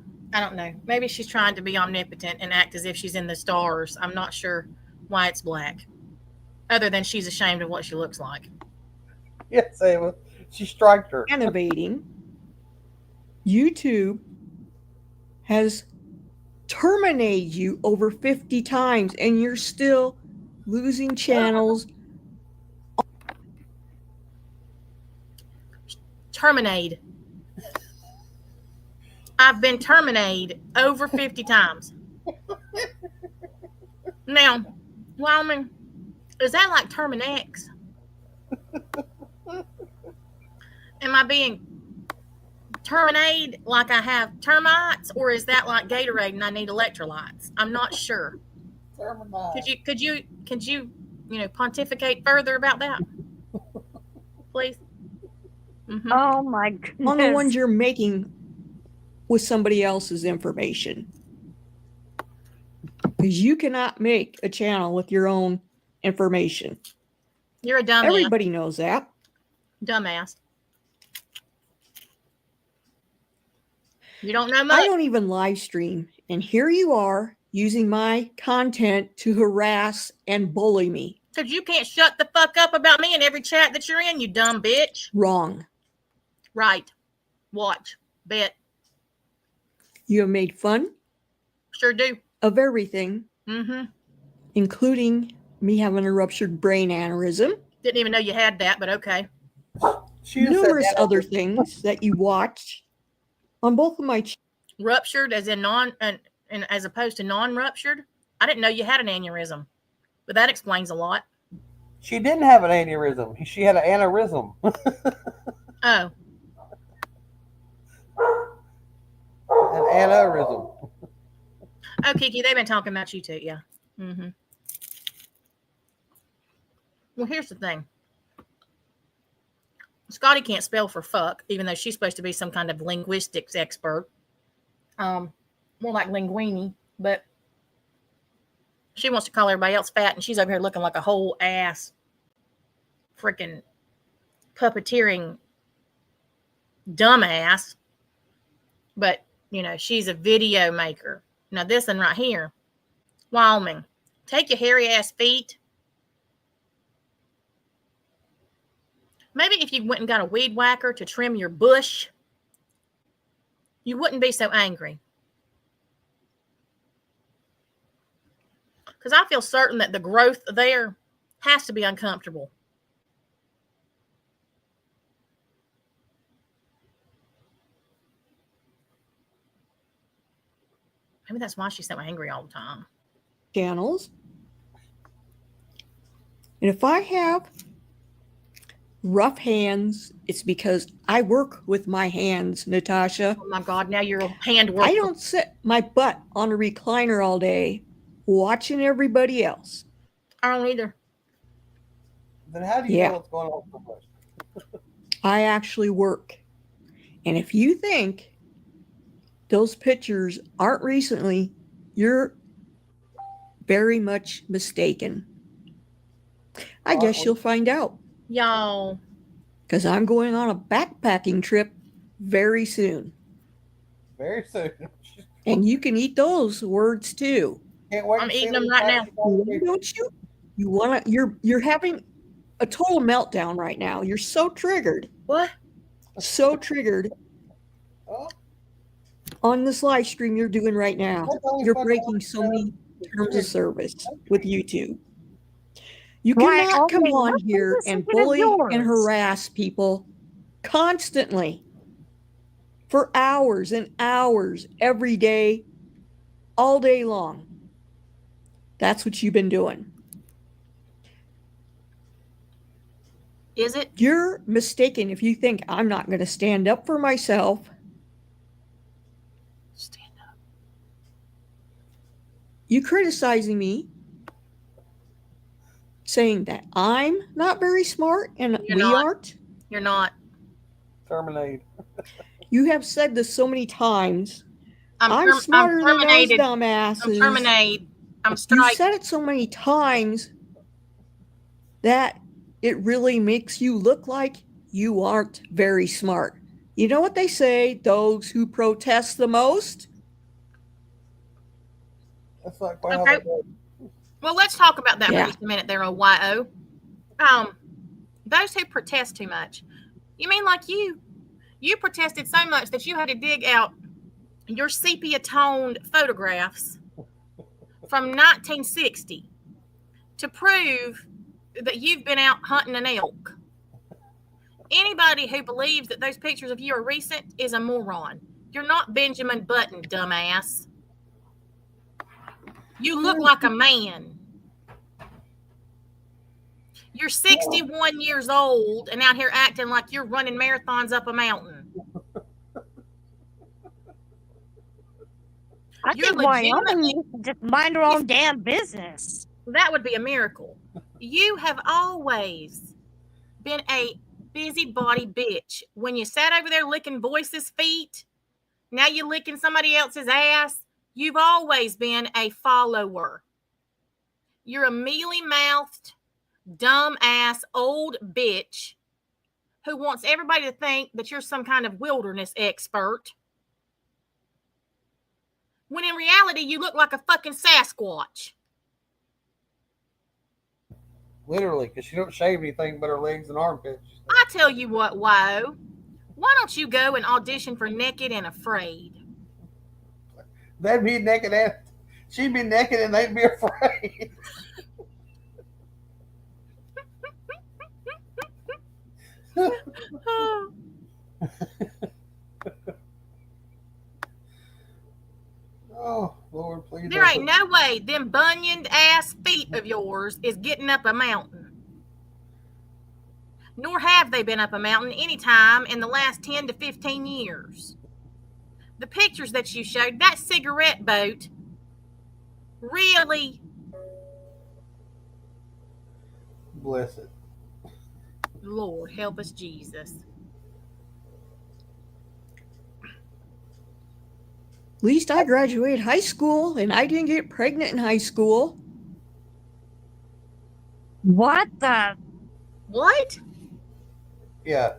D: Maybe she's trying to be omnipotent and act as if she's in the stars. I'm not sure why it's black, other than she's ashamed of what she looks like.
I: Yes, Ava. She striked her.
J: Innovating. YouTube has terminated you over 50 times and you're still losing channels.
D: Terminated. I've been terminated over 50 times. Now, Wyoming, is that like Terminex? Am I being terminated like I have termites, or is that like Gatorade and I need electrolytes? I'm not sure. Could you pontificate further about that, please? Mm-hmm.
H: Oh my goodness.
J: On the ones you're making with somebody else's information. Because you cannot make a channel with your own information.
D: You're a dumbass.
J: Everybody knows that.
D: Dumbass. You don't know much.
J: I don't even live stream. And here you are using my content to harass and bully me.
D: Because you can't shut the fuck up about me in every chat that you're in, you dumb bitch.
J: Wrong.
D: Right. Watch. Bet.
J: You have made fun.
D: Sure do.
J: Of everything.
D: Mm-hmm.
J: Including me having a ruptured brain aneurysm.
D: Didn't even know you had that, but okay.
J: Numerous other things that you watched on both of my
D: ruptured as in and as opposed to non-ruptured. I didn't know you had an aneurysm, but that explains a lot.
I: She didn't have an aneurysm. She had an aneurysm.
D: Oh.
I: An aneurysm.
D: Oh, Kiki, they've been talking about you too. Yeah. Mm-hmm. Well, here's the thing. Scotty can't spell for fuck, even though she's supposed to be some kind of linguistics expert. More like linguini, but she wants to call everybody else fat, and she's over here looking like a whole ass freaking puppeteering dumbass. But, you know, she's a video maker. Now, this one right here, Wyoming, take your hairy ass feet. Maybe if you went and got a weed whacker to trim your bush, you wouldn't be so angry. Because I feel certain that the growth there has to be uncomfortable. Maybe that's why she's so angry all the time.
J: Channels. And if I have rough hands, it's because I work with my hands, Natasha.
D: Oh my God, now you're a hand worker.
J: I don't sit my butt on a recliner all day watching everybody else.
D: I don't either.
I: Then how do you know what's going on so much?
J: I actually work. And if you think those pictures aren't recently, you're very much mistaken. I guess you'll find out.
D: Y'all.
J: Because I'm going on a backpacking trip very soon.
I: Very soon.
J: And you can eat those words too.
I: Can't wait.
D: I'm eating them right now.
J: Don't you? You want to? You're having a total meltdown right now. You're so triggered.
D: What?
J: So triggered. On this live stream you're doing right now. You're breaking so many terms of service with YouTube. You cannot come on here and bully and harass people constantly for hours and hours every day, all day long. That's what you've been doing.
D: Is it?
J: You're mistaken if you think I'm not going to stand up for myself.
D: Stand up.
J: You criticizing me, saying that I'm not very smart and we aren't.
D: You're not.
I: Terminate.
J: You have said this so many times. I'm smarter than those dumbasses.
D: I'm terminated. I'm strike.
J: You said it so many times that it really makes you look like you aren't very smart. You know what they say? Those who protest the most.
I: That's like
D: okay. Well, let's talk about that for just a minute there, OYO. Those who protest too much. You mean like you? You protested so much that you had to dig out your sepia-toned photographs from 1960 to prove that you've been out hunting an elk. Anybody who believes that those pictures of you are recent is a moron. You're not Benjamin Button, dumbass. You look like a man. You're 61 years old and out here acting like you're running marathons up a mountain.
H: I think Wyoming just mind her own damn business.
D: That would be a miracle. You have always been a busybody bitch. When you sat over there licking Voice's feet, now you're licking somebody else's ass. You've always been a follower. You're a mealy-mouthed, dumb-ass old bitch who wants everybody to think that you're some kind of wilderness expert. When in reality, you look like a fucking Sasquatch.
I: Literally, because she don't shave anything but her legs and armpits.
D: I tell you what, Wyo. Why don't you go and audition for Naked and Afraid?
I: They'd be naked and she'd be naked and they'd be afraid. Oh, Lord, please.
D: There ain't no way them bunioned ass feet of yours is getting up a mountain. Nor have they been up a mountain any time in the last 10 to 15 years. The pictures that you showed, that cigarette boat, really?
I: Bless it.
D: Lord, help us, Jesus.
J: At least I graduated high school and I didn't get pregnant in high school.
H: What the?
D: What?
I: Yeah.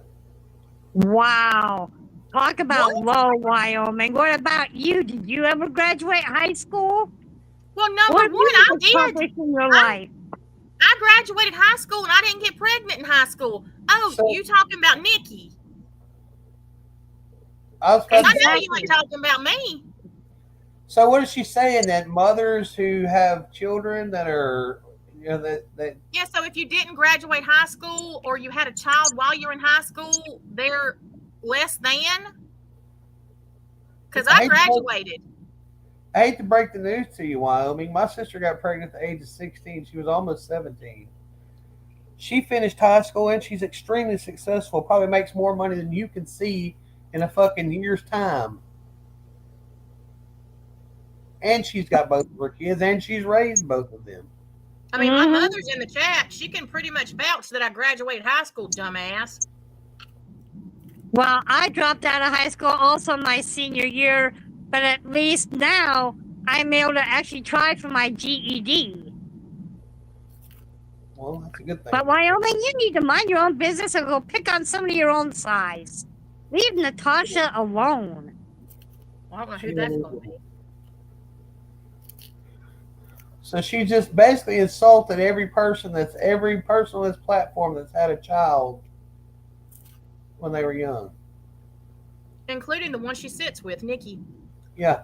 H: Wow. Talk about low, Wyoming. What about you? Did you ever graduate high school?
D: Well, number
H: What have
D: one,
H: you
D: I did.
H: accomplished in your life?
D: I graduated high school and I didn't get pregnant in high school. Oh,
I: So-
D: you talking about Nikki?
I: I was
D: Because
I: about
D: I
I: to
D: know
I: say,
D: you ain't talking about me.
I: so what is she saying? That mothers who have children that are, that
D: Yeah, so if you didn't graduate high school or you had a child while you're in high school, they're less than? Because I graduated.
I: I hate to break the news to you, Wyoming. My sister got pregnant at the age of 16. She was almost 17. She finished high school and she's extremely successful. Probably makes more money than you can see in a fucking year's time. And she's got both of her kids and she's raised both of them.
D: I mean, my mother's in the chat. She can pretty much vouch that I graduated high school, dumbass.
H: Well, I dropped out of high school also my senior year, but at least now I'm able to actually try for my GED.
I: Well, that's a good thing.
H: But Wyoming, you need to mind your own business and go pick on somebody your own size. Leave Natasha alone.
D: Well, I don't know who that's going to be.
I: So she just basically insulted every person on this platform that's had a child when they were young.
D: Including the one she sits with, Nikki.
I: Yeah.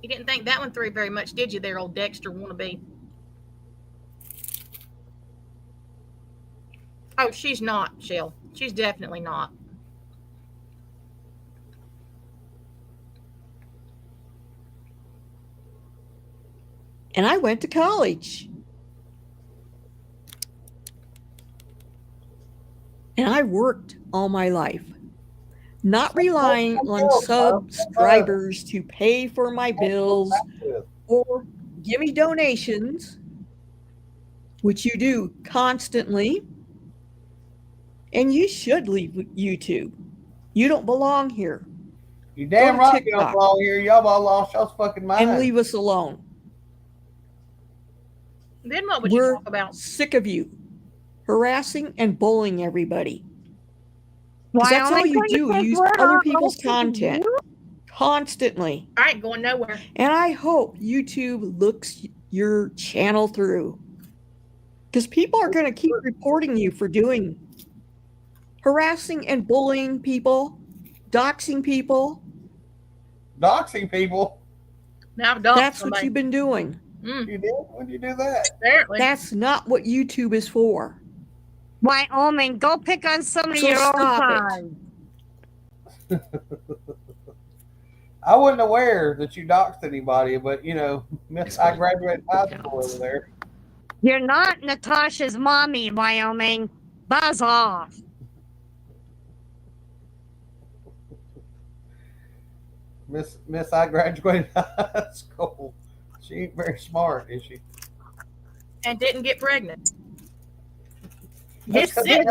D: You didn't think that one through very much, did you, there, old Dexter wannabe? Oh, she's not, Shell. She's definitely not.
J: And I went to college. And I worked all my life, not relying on subscribers to pay for my bills or give me donations, which you do constantly. And you should leave YouTube. You don't belong here.
I: You damn right you don't belong here. Y'all all lost y'all's fucking mind.
J: And leave us alone.
D: Then what would you talk about?
J: Sick of you harassing and bullying everybody. Because that's all you do. You use other people's content constantly.
D: I ain't going nowhere.
J: And I hope YouTube looks your channel through. Because people are going to keep reporting you for doing harassing and bullying people, doxing people.
I: Doxing people?
D: Now
J: that's what you've been doing.
I: You did? When did you do that?
D: Apparently.
J: That's not what YouTube is for.
H: Wyoming, go pick on somebody your own size.
I: I wasn't aware that you doxed anybody, but I graduated high school over there.
H: You're not Natasha's mommy, Wyoming. Buzz off.
I: Miss, I graduated high school. She ain't very smart, is she?
D: And didn't get pregnant. This
H: bitch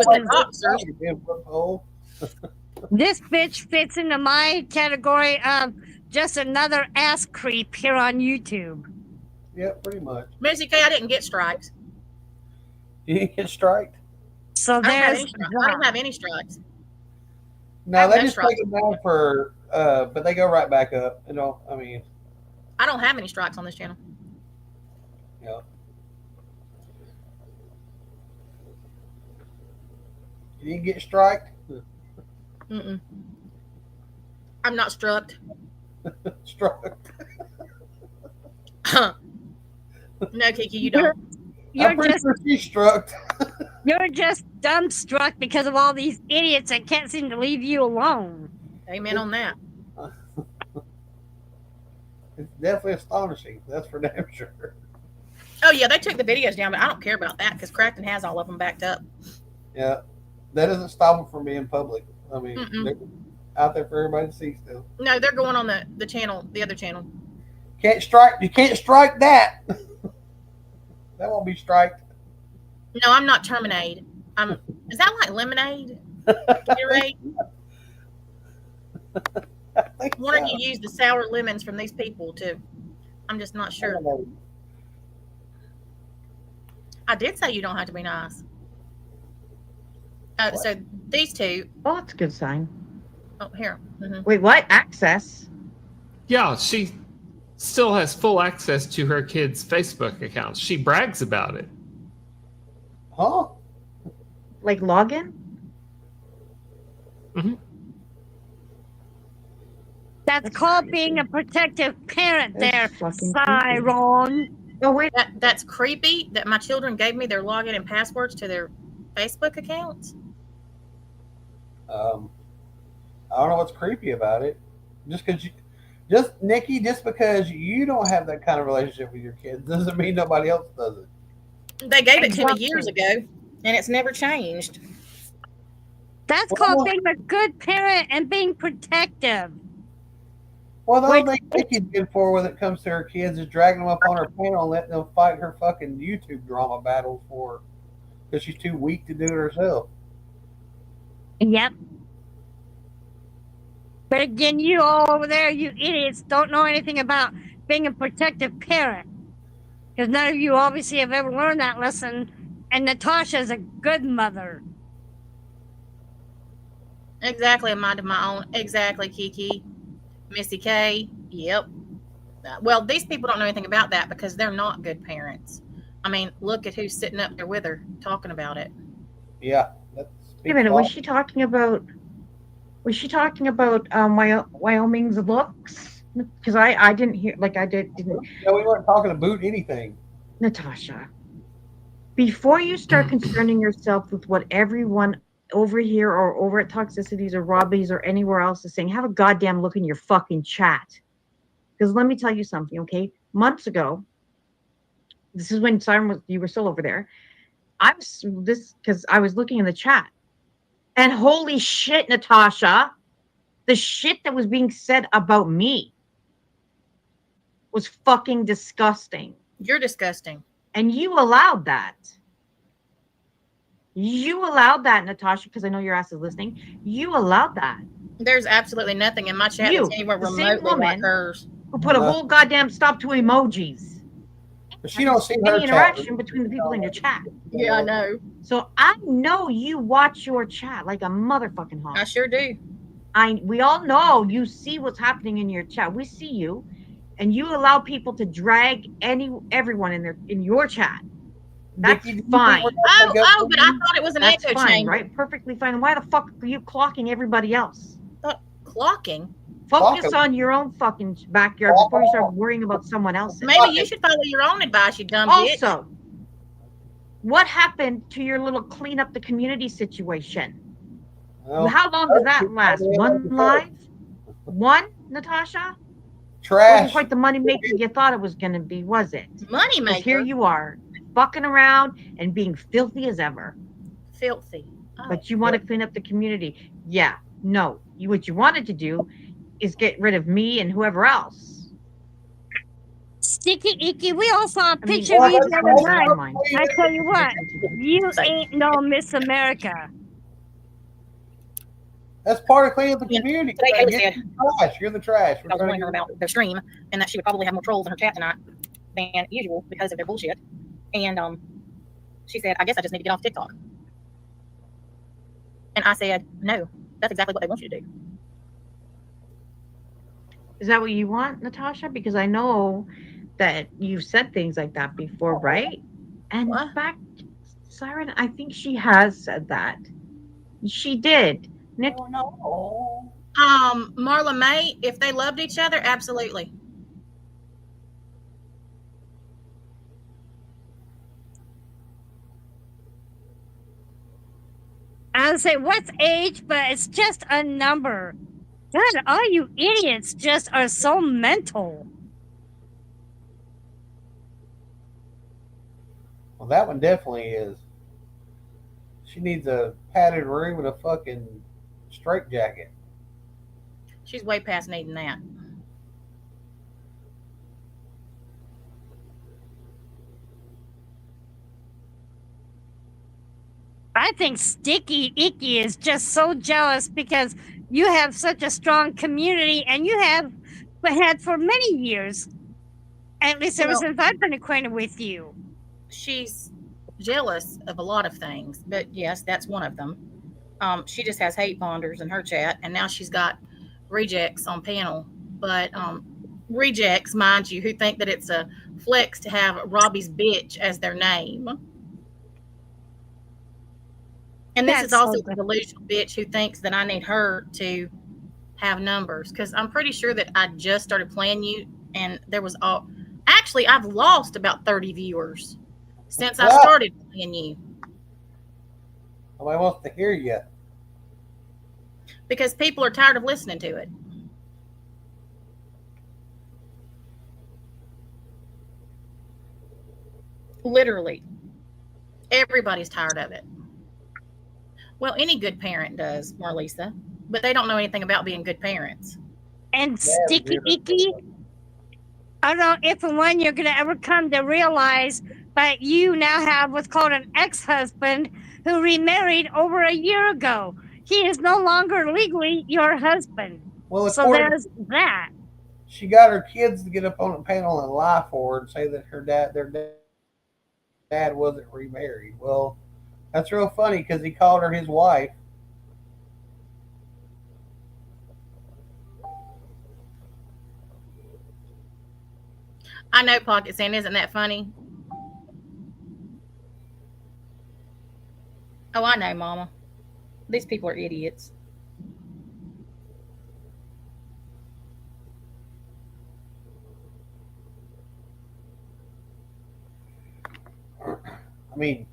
H: fits into my category of just another ass creep here on YouTube.
I: Yeah, pretty much.
D: Missy K, I didn't get strikes.
I: You didn't get striked?
H: So
D: I don't have any strikes.
I: No, they just take them down for, but they go right back up. I
D: don't have any strikes on this channel.
I: Yeah. You didn't get striked?
D: Mm-mm. I'm not struck.
I: Struck.
D: No, Kiki, you don't.
H: You're
I: pretty sure she's struck.
H: You're just dumbstruck because of all these idiots that can't seem to leave you alone.
D: Amen on that.
I: It's definitely astonishing. That's for damn sure.
D: Oh, yeah, they took the videos down, but I don't care about that because Crackton has all of them backed up.
I: Yeah. That doesn't stop them from being public. They're out there for everybody to see still.
D: No, they're going on the channel, the other channel.
I: You can't strike that. That won't be striked.
D: No, I'm not terminated. Is that like lemonade? Gatorade? Why don't you use the sour lemons from these people too? I'm just not sure. I did say you don't have to be nice. So these two.
K: Oh, that's a good sign.
D: Oh, here.
K: Wait, what? Access?
L: Yeah, she still has full access to her kids' Facebook accounts. She brags about it.
I: Huh?
K: Like login?
L: Mm-hmm.
H: That's called being a protective parent there, Siron.
K: Oh, wait.
D: That's creepy that my children gave me their login and passwords to their Facebook accounts.
I: I don't know what's creepy about it. Nikki, just because you don't have that kind of relationship with your kids doesn't mean nobody else does it.
D: They gave it to me years ago, and it's never changed.
H: That's called being a good parent and being protective.
I: Well, the only thing Nikki's good for when it comes to her kids is dragging them up on her panel and letting them fight her fucking YouTube drama battles for her because she's too weak to do it herself.
H: Yep. But again, you all over there, you idiots, don't know anything about being a protective parent. Because none of you obviously have ever learned that lesson. And Natasha's a good mother.
D: Exactly, a mind of my own. Exactly, Kiki. Missy K. Yep. Well, these people don't know anything about that because they're not good parents. I mean, look at who's sitting up there with her talking about it.
I: Yeah.
K: Wait a minute, was she talking about Wyoming's looks? Because I didn't hear, like I didn't.
I: No, we weren't talking about anything.
K: Natasha, before you start concerning yourself with what everyone over here or over at Toxicities or Robbie's or anywhere else is saying, have a goddamn look in your fucking chat. Because let me tell you something, okay? Months ago, this is when you were still over there. Because I was looking in the chat. And holy shit, Natasha, the shit that was being said about me was fucking disgusting.
D: You're disgusting.
K: And you allowed that. You allowed that, Natasha, because I know your ass is listening. You allowed that.
D: There's absolutely nothing in my chat that's anywhere remotely like hers.
K: Who put a whole goddamn stop to emojis.
I: But she don't see her
K: any interaction between the people in your chat.
D: Yeah, I know.
K: So I know you watch your chat like a motherfucking hawk.
D: I sure do.
K: We all know you see what's happening in your chat. We see you, and you allow people to drag everyone in your chat. That's fine.
D: But I thought it was an echo chamber.
K: Right? Perfectly fine. Why the fuck are you clocking everybody else?
D: Clocking?
K: Focus on your own fucking backyard before you start worrying about someone else's.
D: Maybe you should follow your own advice, you dumb bitch.
K: Also, what happened to your little clean up the community situation? Well, how long does that last? One live? One, Natasha?
I: Trash.
K: Wasn't quite the money maker you thought it was going to be, was it?
D: Money maker?
K: Here you are, fucking around and being filthy as ever.
D: Filthy.
K: Oh, but you want to clean up the community. Yeah, no. What you wanted to do is get rid of me and whoever else.
H: Sticky Icky, we all saw a picture of you the other night. I tell you what, you ain't no Miss America.
I: That's part of cleaning up the community. You're the trash.
D: I was warning her about their stream and that she would probably have more trolls in her chat tonight than usual because of their bullshit. And she said, I guess I just need to get off TikTok. And I said, no, that's exactly what they want you to do.
K: Is that what you want, Natasha? Because I know that you've said things like that before, right? And in fact, Siren, I think she has said that. She did. Nick?
I: Oh, no.
D: Marla May, if they loved each other, absolutely.
H: I would say, what's age? But it's just a number. God, all you idiots just are so mental.
I: Well, that one definitely is. She needs a padded room and a fucking straitjacket.
D: She's way past needing that.
H: I think Sticky Icky is just so jealous because you have such a strong community, and you have had for many years, at least ever since I've been acquainted with you.
D: She's jealous of a lot of things, but yes, that's one of them. She just has hate bonders in her chat, and now she's got rejects on panel. But rejects, mind you, who think that it's a flex to have Robbie's bitch as their name. And this is also the delusional bitch who thinks that I need her to have numbers, because I'm pretty sure that I just started playing you, and there was all. Actually, I've lost about 30 viewers since I started playing you.
I: Nobody wants to hear you.
D: Because people are tired of listening to it. Literally. Everybody's tired of it. Well, any good parent does, Marlisa, but they don't know anything about being good parents.
H: And Sticky Icky, I don't know if and when you're going to ever come to realize that you now have what's called an ex-husband who remarried over a year ago. He is no longer legally your husband.
I: Well,
H: so there's that.
I: She got her kids to get up on a panel and lie for her and say that their dad wasn't remarried. Well, that's real funny because he called her his wife.
D: I know, Pocket Sand, isn't that funny? Oh, I know, Mama. These people are idiots.
I: I mean,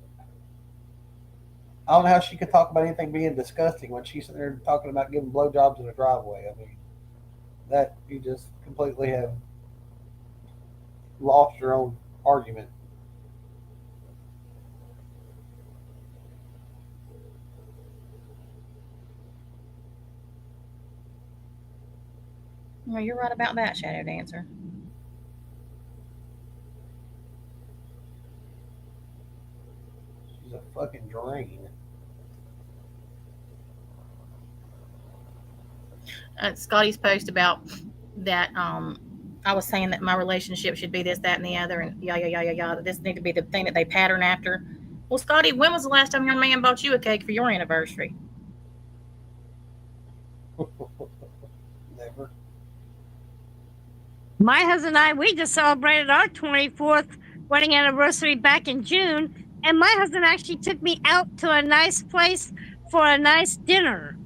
I: I don't know how she could talk about anything being disgusting when she's sitting there talking about giving blowjobs in a driveway. I mean, that you just completely have lost your own argument.
D: Well, you're right about that, Shadow Dancer.
I: She's a fucking drain.
D: Scotty's post about that I was saying that my relationship should be this, that, and the other, and yeah. This need to be the thing that they pattern after. Well, Scotty, when was the last time your man bought you a cake for your anniversary?
I: Never.
H: My husband and I, we just celebrated our 24th wedding anniversary back in June, and my husband actually took me out to a nice place for a nice dinner.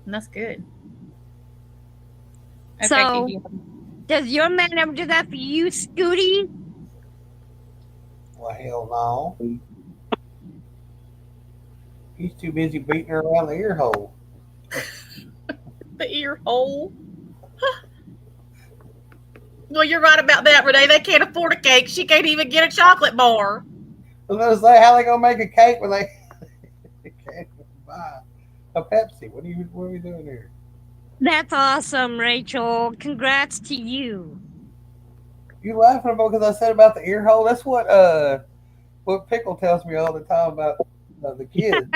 D: And that's good.
H: Okay, so, does your man ever do that for you, Scooty?
I: Well, hell no. He's too busy beating her around the ear hole.
D: The ear hole? Well, you're right about that, Renee. They can't afford a cake. She can't even get a chocolate bar.
I: I was going to say, how they going to make a cake when they can't buy a Pepsi? What are we doing here?
H: That's awesome, Rachel. Congrats to you.
I: You laughing about because I said about the ear hole? That's what Pickle tells me all the time about the kids.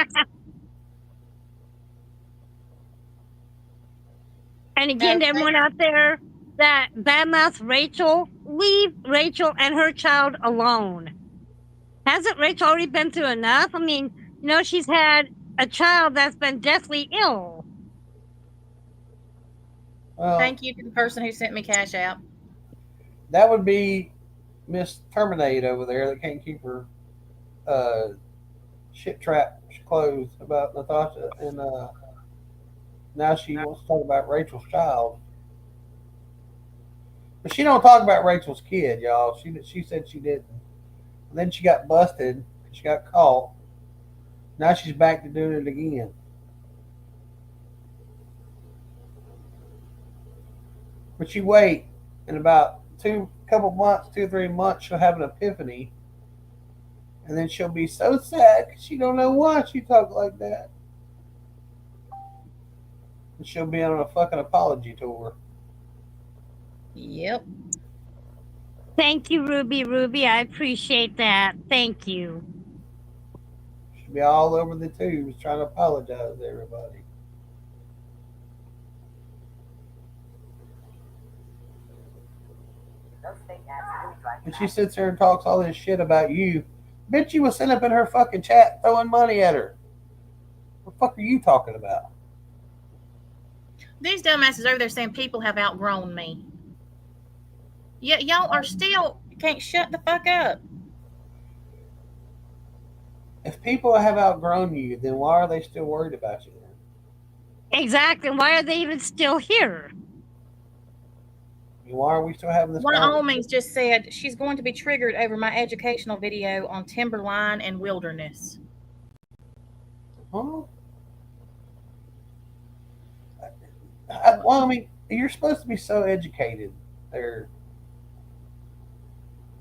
H: And again, to everyone out there that badmouth Rachel, leave Rachel and her child alone. Hasn't Rachel already been through enough? I mean, she's had a child that's been deathly ill.
D: Well, thank you to the person who sent me cash out.
I: That would be Miss Terminate over there that can't keep her shit trap closed about Natasha, and now she wants to talk about Rachel's child. But she don't talk about Rachel's kid, y'all. She said she didn't. And then she got busted. She got caught. Now she's back to doing it again. But you wait, in about 2 or 3 months, she'll have an epiphany. And then she'll be so sad because she don't know why she talked like that. And she'll be on a fucking apology tour.
D: Yep.
H: Thank you, Ruby. I appreciate that. Thank you.
I: She'll be all over the tubes trying to apologize to everybody. And she sits there and talks all this shit about you. Bitch, you was sitting up in her fucking chat throwing money at her. What the fuck are you talking about?
D: These dumbasses over there saying people have outgrown me. Yet y'all are still can't shut the fuck up.
I: If people have outgrown you, then why are they still worried about you then?
H: Exactly. Why are they even still here?
I: Why are we still having this
D: Wyoming's just said she's going to be triggered over my educational video on timberline and wilderness.
I: Huh? Well, I mean, you're supposed to be so educated there,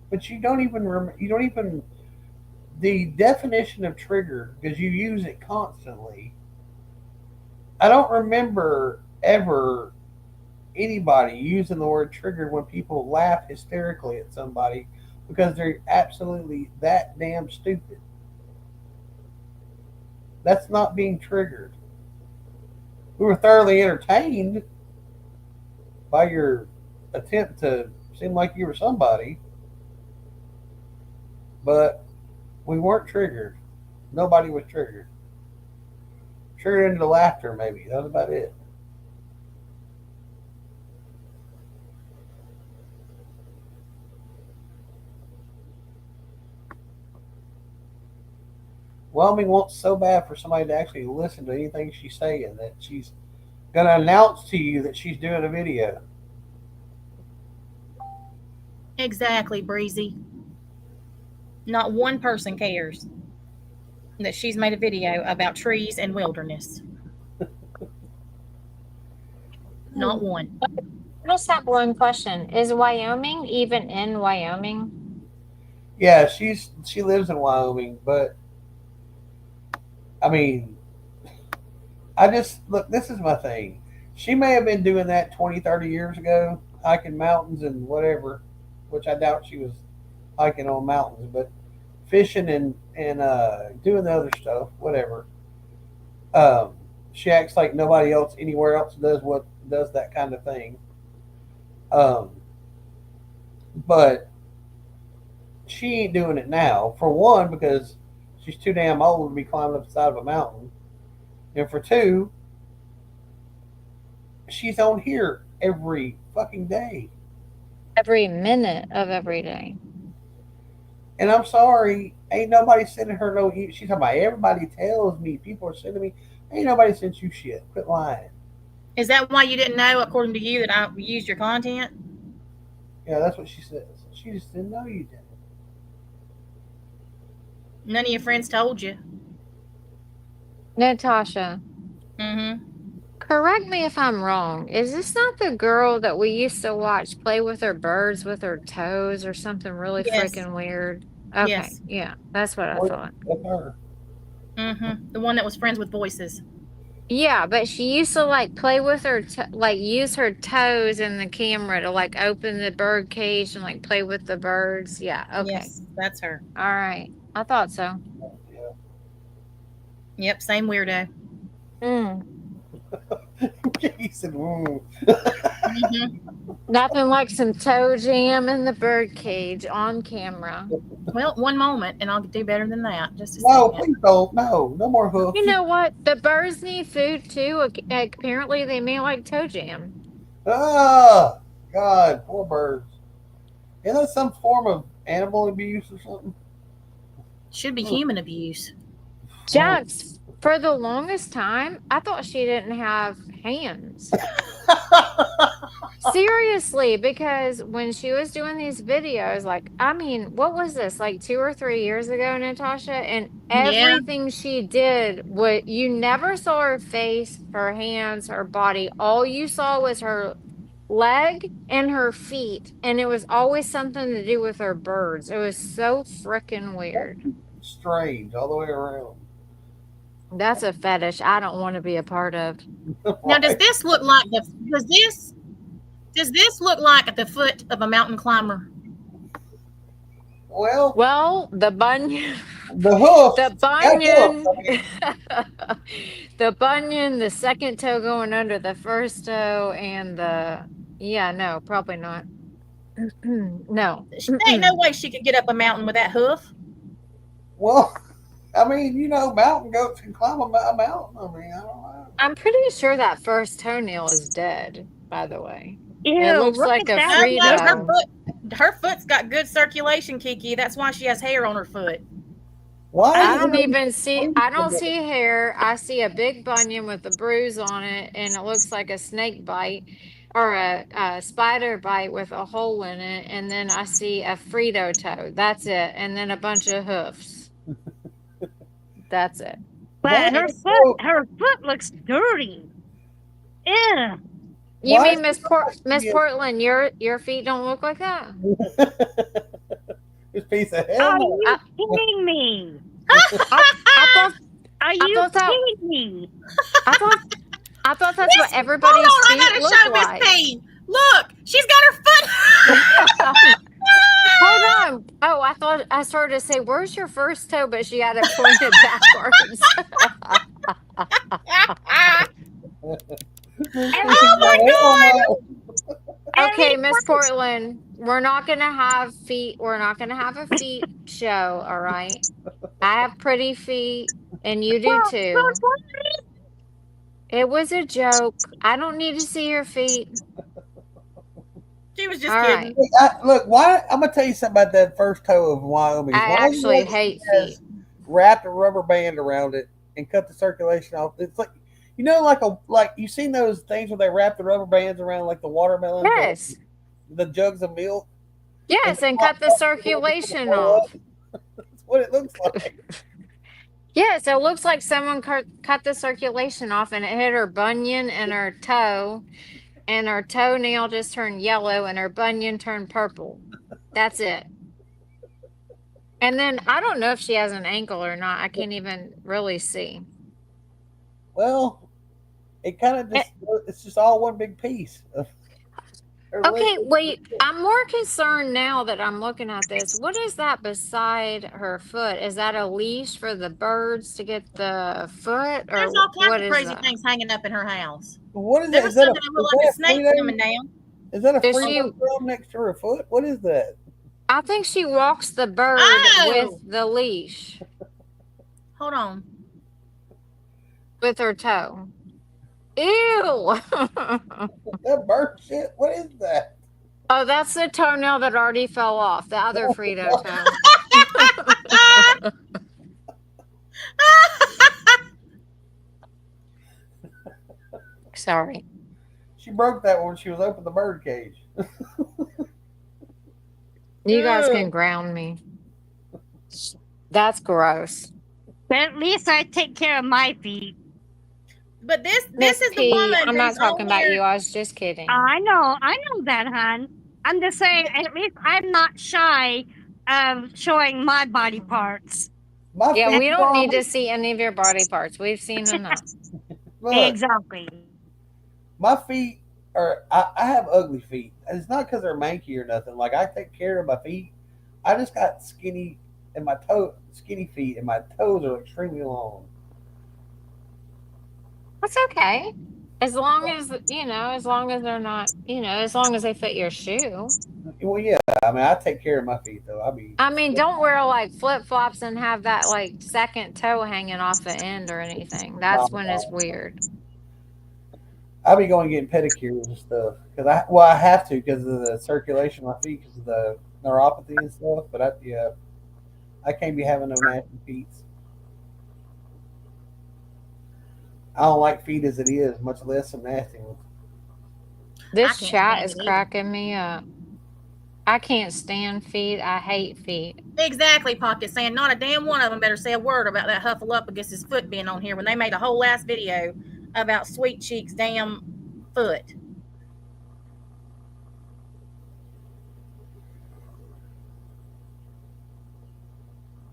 I: but you don't even the definition of trigger, because you use it constantly. I don't remember ever anybody using the word trigger when people laugh hysterically at somebody because they're absolutely that damn stupid. That's not being triggered. We were thoroughly entertained by your attempt to seem like you were somebody, but we weren't triggered. Nobody was triggered. Triggered into laughter, maybe. That was about it. Wyoming wants so bad for somebody to actually listen to anything she's saying that she's going to announce to you that she's doing a video.
D: Exactly, Breezy. Not one person cares that she's made a video about trees and wilderness. Not one.
M: I just have one question. Is Wyoming even in Wyoming?
I: Yeah, she lives in Wyoming, but I mean, look, this is my thing. She may have been doing that 20, 30 years ago, hiking mountains and whatever, which I doubt she was hiking on mountains, but fishing and doing the other stuff, whatever. She acts like nobody else anywhere else does that kind of thing. But she ain't doing it now. For one, because she's too damn old to be climbing up the side of a mountain, and for two, she's on here every fucking day.
M: Every minute of every day.
I: And I'm sorry, ain't nobody sending her no. She's talking about everybody tells me, people are sending me. Ain't nobody sent you shit. Quit lying.
D: Is that why you didn't know, according to you, that I used your content?
I: Yeah, that's what she says. She just didn't know you did.
D: None of your friends told you.
M: Natasha.
D: Mm-hmm.
M: Correct me if I'm wrong. Is this not the girl that we used to watch play with her birds with her toes or something really freaking weird? Okay,
D: Yes.
M: yeah, that's what I thought.
I: That's her.
D: Mm-hmm. The one that was friends with voices.
M: Yeah, but she used to like play with her, like use her toes in the camera to like open the bird cage and like play with the birds. Yeah, okay.
D: Yes, that's her.
M: All right. I thought so.
I: Yeah.
D: Yep, same weirdo.
I: He said,
M: Nothing like some toe jam in the bird cage on camera.
D: Well, one moment, and I'll do better than that. Just a
I: no,
D: second.
I: please don't. No more hooks.
M: You know what? The birds need food too. Apparently, they may like toe jam.
I: Ah, God, poor birds. Isn't that some form of animal abuse or something?
D: Should be human abuse.
M: Jax, for the longest time, I thought she didn't have hands. Seriously, because when she was doing these videos, like, I mean, what was this, like 2 or 3 years ago, Natasha? And everything she did, you never saw her face, her hands, her body. All you saw was her leg and her feet, and it was always something to do with her birds. It was so freaking weird.
I: Strange all the way around.
M: That's a fetish I don't want to be a part of.
D: Now, does this look like look like the foot of a mountain climber?
I: Well,
M: the bunion,
I: the hoof,
M: the bunion, the bunion, the second toe going under the first toe, and no, probably not. No.
D: There ain't no way she could get up a mountain with that hoof.
I: Well, I mean, you know, mountain goats can climb a mountain. I mean, I don't know.
M: I'm pretty sure that first toenail is dead, by the way.
H: Ew,
M: It looks
H: look
M: like
H: at
M: a
H: that.
M: Frito.
D: Her foot's got good circulation, Kiki. That's why she has hair on her foot.
I: Why?
M: I don't even see, I don't see hair. I see a big bunion with a bruise on it, and it looks like a snake bite or a spider bite with a hole in it. And then I see a Frito toe. That's it. And then a bunch of hoofs. That's it.
H: But her foot looks dirty. Ew.
M: You mean Miss Portland? Your feet don't look like that.
I: This piece of
H: Are
I: hell.
H: you kidding me? Are you kidding me?
M: I thought that's what everybody's feet look like.
D: Miss P. Look, she's got her foot.
M: Hold on. Oh, I started to say, "Where's your first toe?" But she had it pointed backwards.
D: Oh my God.
M: Okay, Miss Portland, we're not gonna have feet. We're not gonna have a feet show. All right. I have pretty feet, and you do too. It was a joke. I don't need to see your feet.
D: She was just
M: All
D: kidding.
M: right.
I: Look, why? I'm gonna tell you something about that first toe of Wyoming.
M: I actually hate feet.
I: Wrapped a rubber band around it and cut the circulation off. It's like, you know, like you seen those things where they wrap the rubber bands around like the watermelon.
M: Yes.
I: The jugs of milk.
M: Yes, and cut the circulation off.
I: That's what it looks like.
M: Yes, it looks like someone cut the circulation off, and it hit her bunion and her toe, and her toenail just turned yellow, and her bunion turned purple. That's it. And then I don't know if she has an ankle or not. I can't even really see.
I: Well, it kind of just, it's just all one big piece.
M: Okay, wait. I'm more concerned now that I'm looking at this. What is that beside her foot? Is that a leash for the birds to get the foot? Or
D: There's all kinds
M: what
D: of
M: is
D: crazy
M: that?
D: things hanging up in her house.
I: What is
D: There
I: that?
D: was
I: Is that
D: something that looked like a snake
I: Frito?
D: coming down.
I: Is that a
M: Is
I: Frito drum next to her foot? What is that?
M: I think she walks the bird
D: Oh!
M: with the leash,
D: Hold on.
M: with her toe. Ew!
I: That bird shit. What is that?
M: Oh, that's the toenail that already fell off. The other Frito toe. Sorry.
I: She broke that when she was open the bird cage.
M: You guys can ground me. That's gross.
H: But at least I take care of my feet.
D: But this
M: Miss
D: is the
M: P,
D: woman.
M: I'm not
D: who's
M: talking
D: on
M: about
D: here-
M: you. I was just kidding.
H: I know that, hon. I'm just saying, at least I'm not shy of showing my body parts.
M: Yeah, we don't need to see any of your body parts. We've seen enough.
I: Look,
H: Exactly.
I: my feet are, I have ugly feet. It's not because they're manky or nothing. Like, I take care of my feet. I just got skinny feet, and my toes are extremely long.
M: That's okay. As long as, as long as they're not, as long as they fit your shoe.
I: Well, yeah. I mean, I take care of my feet, though.
M: I mean, don't wear like flip flops and have that like second toe hanging off the end or anything. That's when it's weird.
I: I'll be going and getting pedicures and stuff because I have to because of the circulation of my feet because of the neuropathy and stuff. But I can't be having no nasty feet. I don't like feet as it is, much less some nasty ones.
M: This chat is cracking me up. I can't stand feet. I hate feet.
D: Exactly, Pocket saying not a damn one of them better say a word about that Hufflepuffus his foot being on here when they made a whole ass video about Sweet Cheek's damn foot.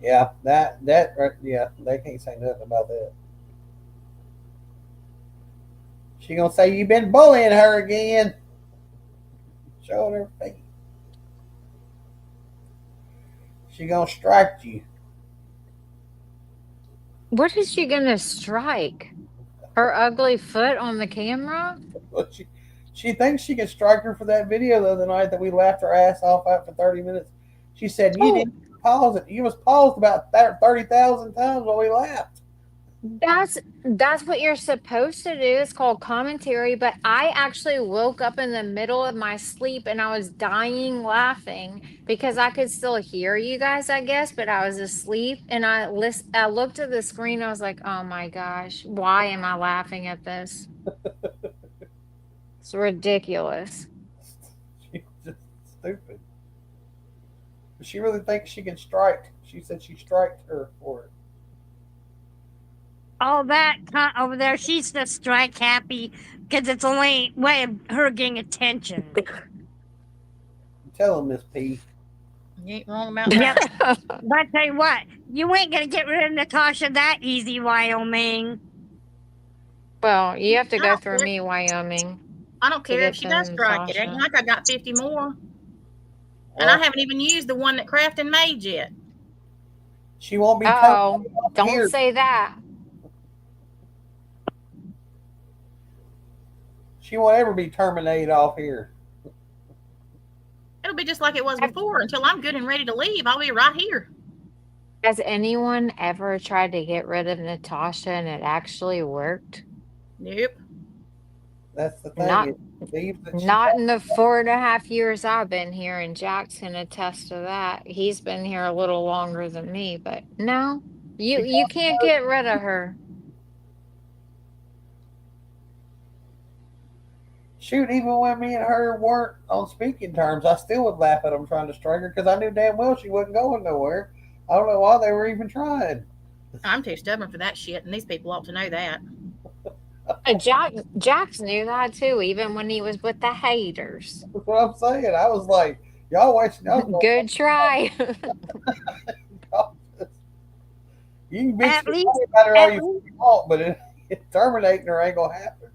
I: Yeah, yeah, they can't say nothing about that. She gonna say you been bullying her again. Showing her feet. She gonna strike you.
M: What is she gonna strike? Her ugly foot on the camera?
I: Well, She thinks she can strike her for that video the other night that we laughed our ass off at for 30 minutes. She said, you didn't pause it. You was paused about 30,000 times while we laughed.
M: That's what you're supposed to do. It's called commentary. But I actually woke up in the middle of my sleep and I was dying laughing because I could still hear you guys, I guess, but I was asleep and I looked at the screen. I was like, oh my gosh, why am I laughing at this? It's ridiculous.
I: She's just stupid. But she really thinks she can strike. She said she striked her for it.
H: All that over there, she's just strike happy because it's only way of her getting attention.
I: Tell him, Miss P.
D: You ain't wrong about that.
H: But I tell you what, you ain't gonna get rid of Natasha that easy, Wyoming.
M: Well, you have to go through me, Wyoming.
D: I don't care if she does strike it. It ain't like I got 50 more. And I haven't even used the one that Crafton made yet.
I: She won't be.
M: Oh, don't say that.
I: She won't ever be terminated off here.
D: It'll be just like it was before. Until I'm good and ready to leave, I'll be right here.
M: Has anyone ever tried to get rid of Natasha and it actually worked?
D: Nope.
I: That's the thing.
M: Not in the 4.5 years I've been here, and Jack's can attest to that. He's been here a little longer than me, but no, you can't get rid of her.
I: Shoot, even when me and her weren't on speaking terms, I still would laugh at them trying to strike her because I knew damn well she wasn't going nowhere. I don't know why they were even trying.
D: I'm too stubborn for that shit, and these people ought to know that.
M: Jax knew that too, even when he was with the haters.
I: That's what I'm saying. I was like, y'all wasting.
M: Good try.
I: You can bitch about her all you want, but terminating her ain't gonna happen.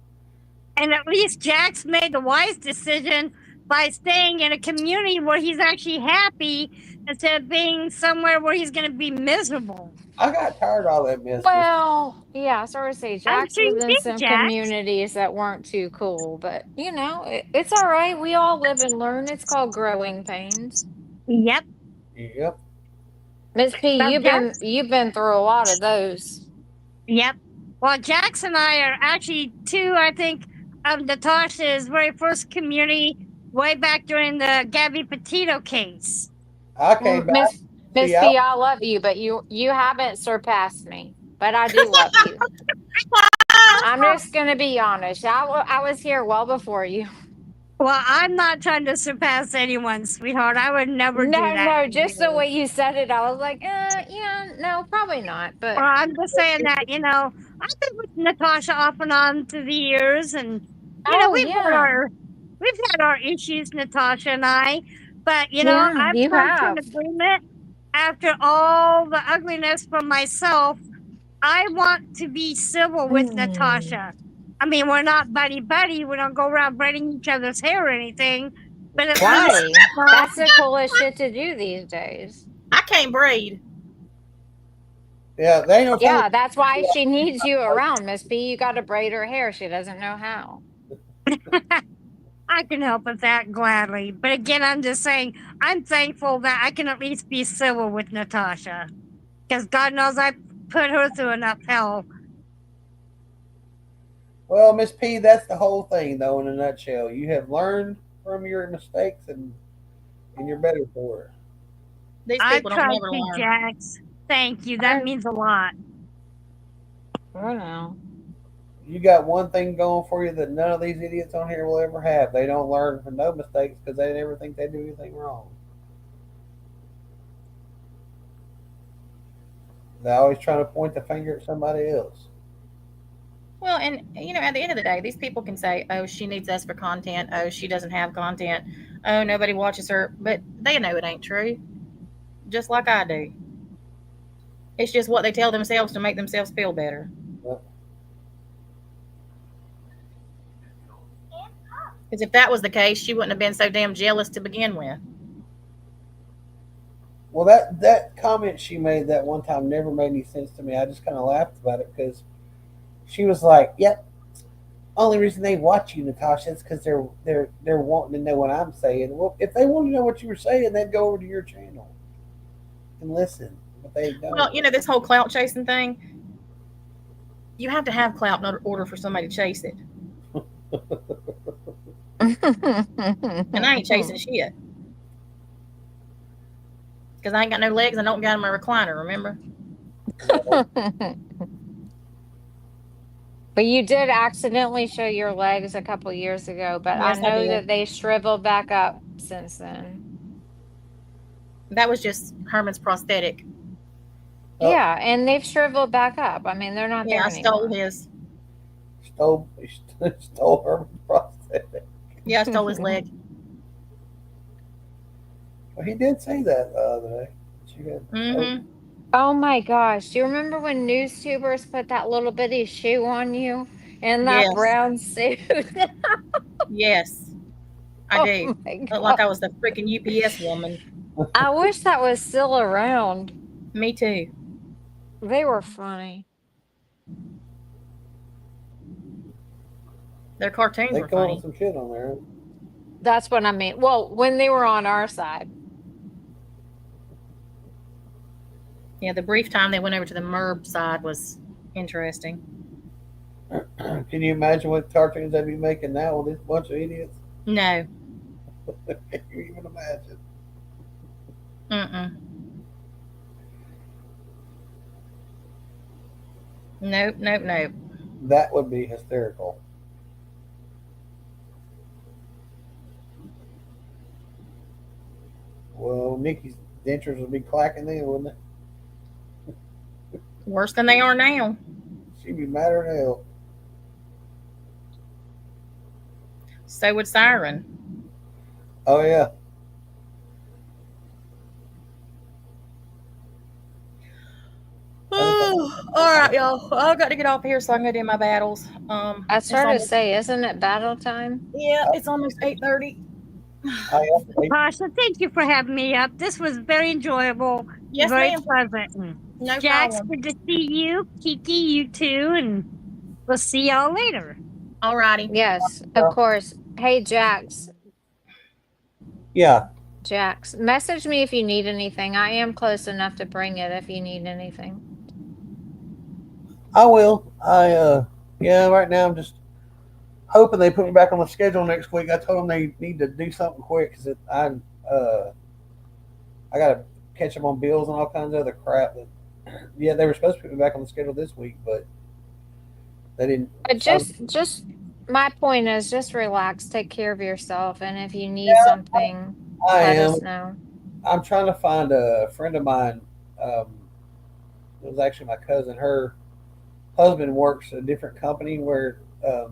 H: And at least Jax made the wise decision by staying in a community where he's actually happy instead of being somewhere where he's going to be miserable.
I: I got tired of all that mess.
M: Well, yeah, sorry to say, Jax was in some communities that weren't too cool, but you know, it's all right. We all live and learn. It's called growing pains.
H: Yep.
I: Yep.
M: Miss P, you've been through a lot of those.
H: Yep. Well, Jax and I are actually two, I think, of Natasha's very first community way back during the Gabby Petito case.
I: Okay,
M: Miss P, I love you, but you haven't surpassed me. But I do love you. I'm just gonna be honest. I was here well before you.
H: Well, I'm not trying to surpass anyone, sweetheart. I would never do that.
M: No, just the way you said it, I was like, yeah, no, probably not. But
H: well, I'm just saying that, you know, I've been with Natasha off and on through the years, and you know, we've had our issues, Natasha and I. But you know, I've come to an agreement after all the ugliness from myself. I want to be civil with Natasha. I mean, we're not buddy-buddy. We don't go around braiding each other's hair or anything. But
M: why? That's the coolest shit to do these days.
D: I can't braid.
I: Yeah,
M: that's why she needs you around, Miss P. You got to braid her hair. She doesn't know how.
H: I can help with that gladly. But again, I'm just saying, I'm thankful that I can at least be civil with Natasha. Because God knows I put her through enough hell.
I: Well, Miss P, that's the whole thing, though, in a nutshell. You have learned from your mistakes, and you're better for it.
D: These people don't never learn.
H: Jax. Thank you. That means a lot.
M: I know.
I: You got one thing going for you that none of these idiots on here will ever have. They don't learn from no mistakes because they never think they do anything wrong. They're always trying to point the finger at somebody else.
D: Well, and you know, at the end of the day, these people can say, "Oh, she needs us for content. Oh, she doesn't have content. Oh, nobody watches her." But they know it ain't true. Just like I do. It's just what they tell themselves to make themselves feel better. Because if that was the case, she wouldn't have been so damn jealous to begin with.
I: Well, that comment she made that one time never made any sense to me. I just kind of laughed about it because she was like, "Yep, only reason they watch you, Natasha, is because they're wanting to know what I'm saying. Well, if they wanted to know what you were saying, they'd go over to your channel and listen. But they don't.
D: Well, this whole clout chasing thing, you have to have clout in order for somebody to chase it. And I ain't chasing shit. Because I ain't got no legs. I don't got my recliner, remember?
M: But you did accidentally show your legs a couple years ago, but
D: Yes,
M: I
D: I
M: know
D: did.
M: that they shriveled back up since then.
D: That was just Herman's prosthetic.
M: Yeah, and they've shriveled back up. I mean, they're not
D: Yeah,
M: there
D: I stole
M: anymore.
D: his.
I: Stole her prosthetic.
D: Yeah, I stole his leg.
I: Well, he did say that the other day. She had,
D: Mm-hmm.
M: Oh my gosh. Do you remember when newstubers put that little bitty shoe on you in that
D: Yes.
M: brown suit?
D: Yes. I
M: Oh
D: do.
M: my
D: Looked like
M: god.
D: I was the freaking UPS woman.
M: I wish that was still around.
D: Me too.
M: They were funny.
D: Their cartoons
I: they
D: were
I: come up
D: funny.
I: with some shit on there.
M: That's what I mean. Well, when they were on our side.
D: Yeah, the brief time they went over to the MERB side was interesting.
I: Can you imagine what cartoons they'd be making now with this bunch of idiots?
D: No.
I: Can you even imagine?
D: Mm-mm. Nope, nope, nope.
I: That would be hysterical. Well, Nikki's dentures would be clacking then, wouldn't it?
D: Worse than they are now.
I: She'd be madder than hell.
D: So would Siren.
I: Oh yeah.
D: Oh, all right, y'all. I've got to get off here so I can go do my battles.
M: I started to say, isn't it battle time?
D: Yeah, it's almost 8:30.
H: Tasha, thank you for having me up. This was very enjoyable.
D: Yes,
H: very
D: ma'am.
H: pleasant.
D: No
H: Jax,
D: problem.
H: good to see you. Kiki, you too. And we'll see y'all later.
D: All righty.
M: Yes, of course. Hey, Jax.
I: Yeah.
M: Jax, message me if you need anything. I am close enough to bring it if you need anything.
I: I will. Yeah, right now I'm just hoping they put me back on the schedule next week. I told them they need to do something quick because I got to catch them on bills and all kinds of other crap. Yeah, they were supposed to put me back on the schedule this week, but they didn't.
M: But just my point is just relax, take care of yourself, and if you need something, let us know.
I: I'm trying to find a friend of mine. It was actually my cousin. Her husband works at a different company where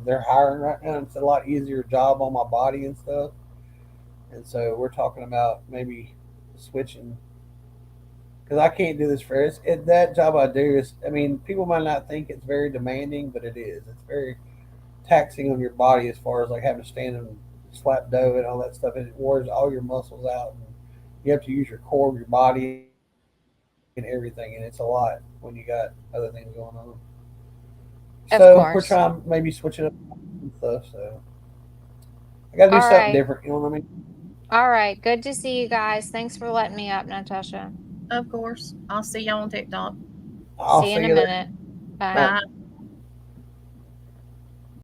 I: they're hiring right now. It's a lot easier job on my body and stuff. And so we're talking about maybe switching because I can't do this for that job I do is. I mean, people might not think it's very demanding, but it is. It's very taxing on your body as far as like having to stand and slap dough and all that stuff. And it wears all your muscles out. And you have to use your core of your body and everything, and it's a lot when you got other things going on. So we're trying maybe switch it up and stuff. So I got to do something different. You know what I mean?
M: All right. Good to see you guys. Thanks for letting me up, Natasha.
D: Of course. I'll see y'all on TikTok.
M: See you in a minute. Bye.
D: Bye.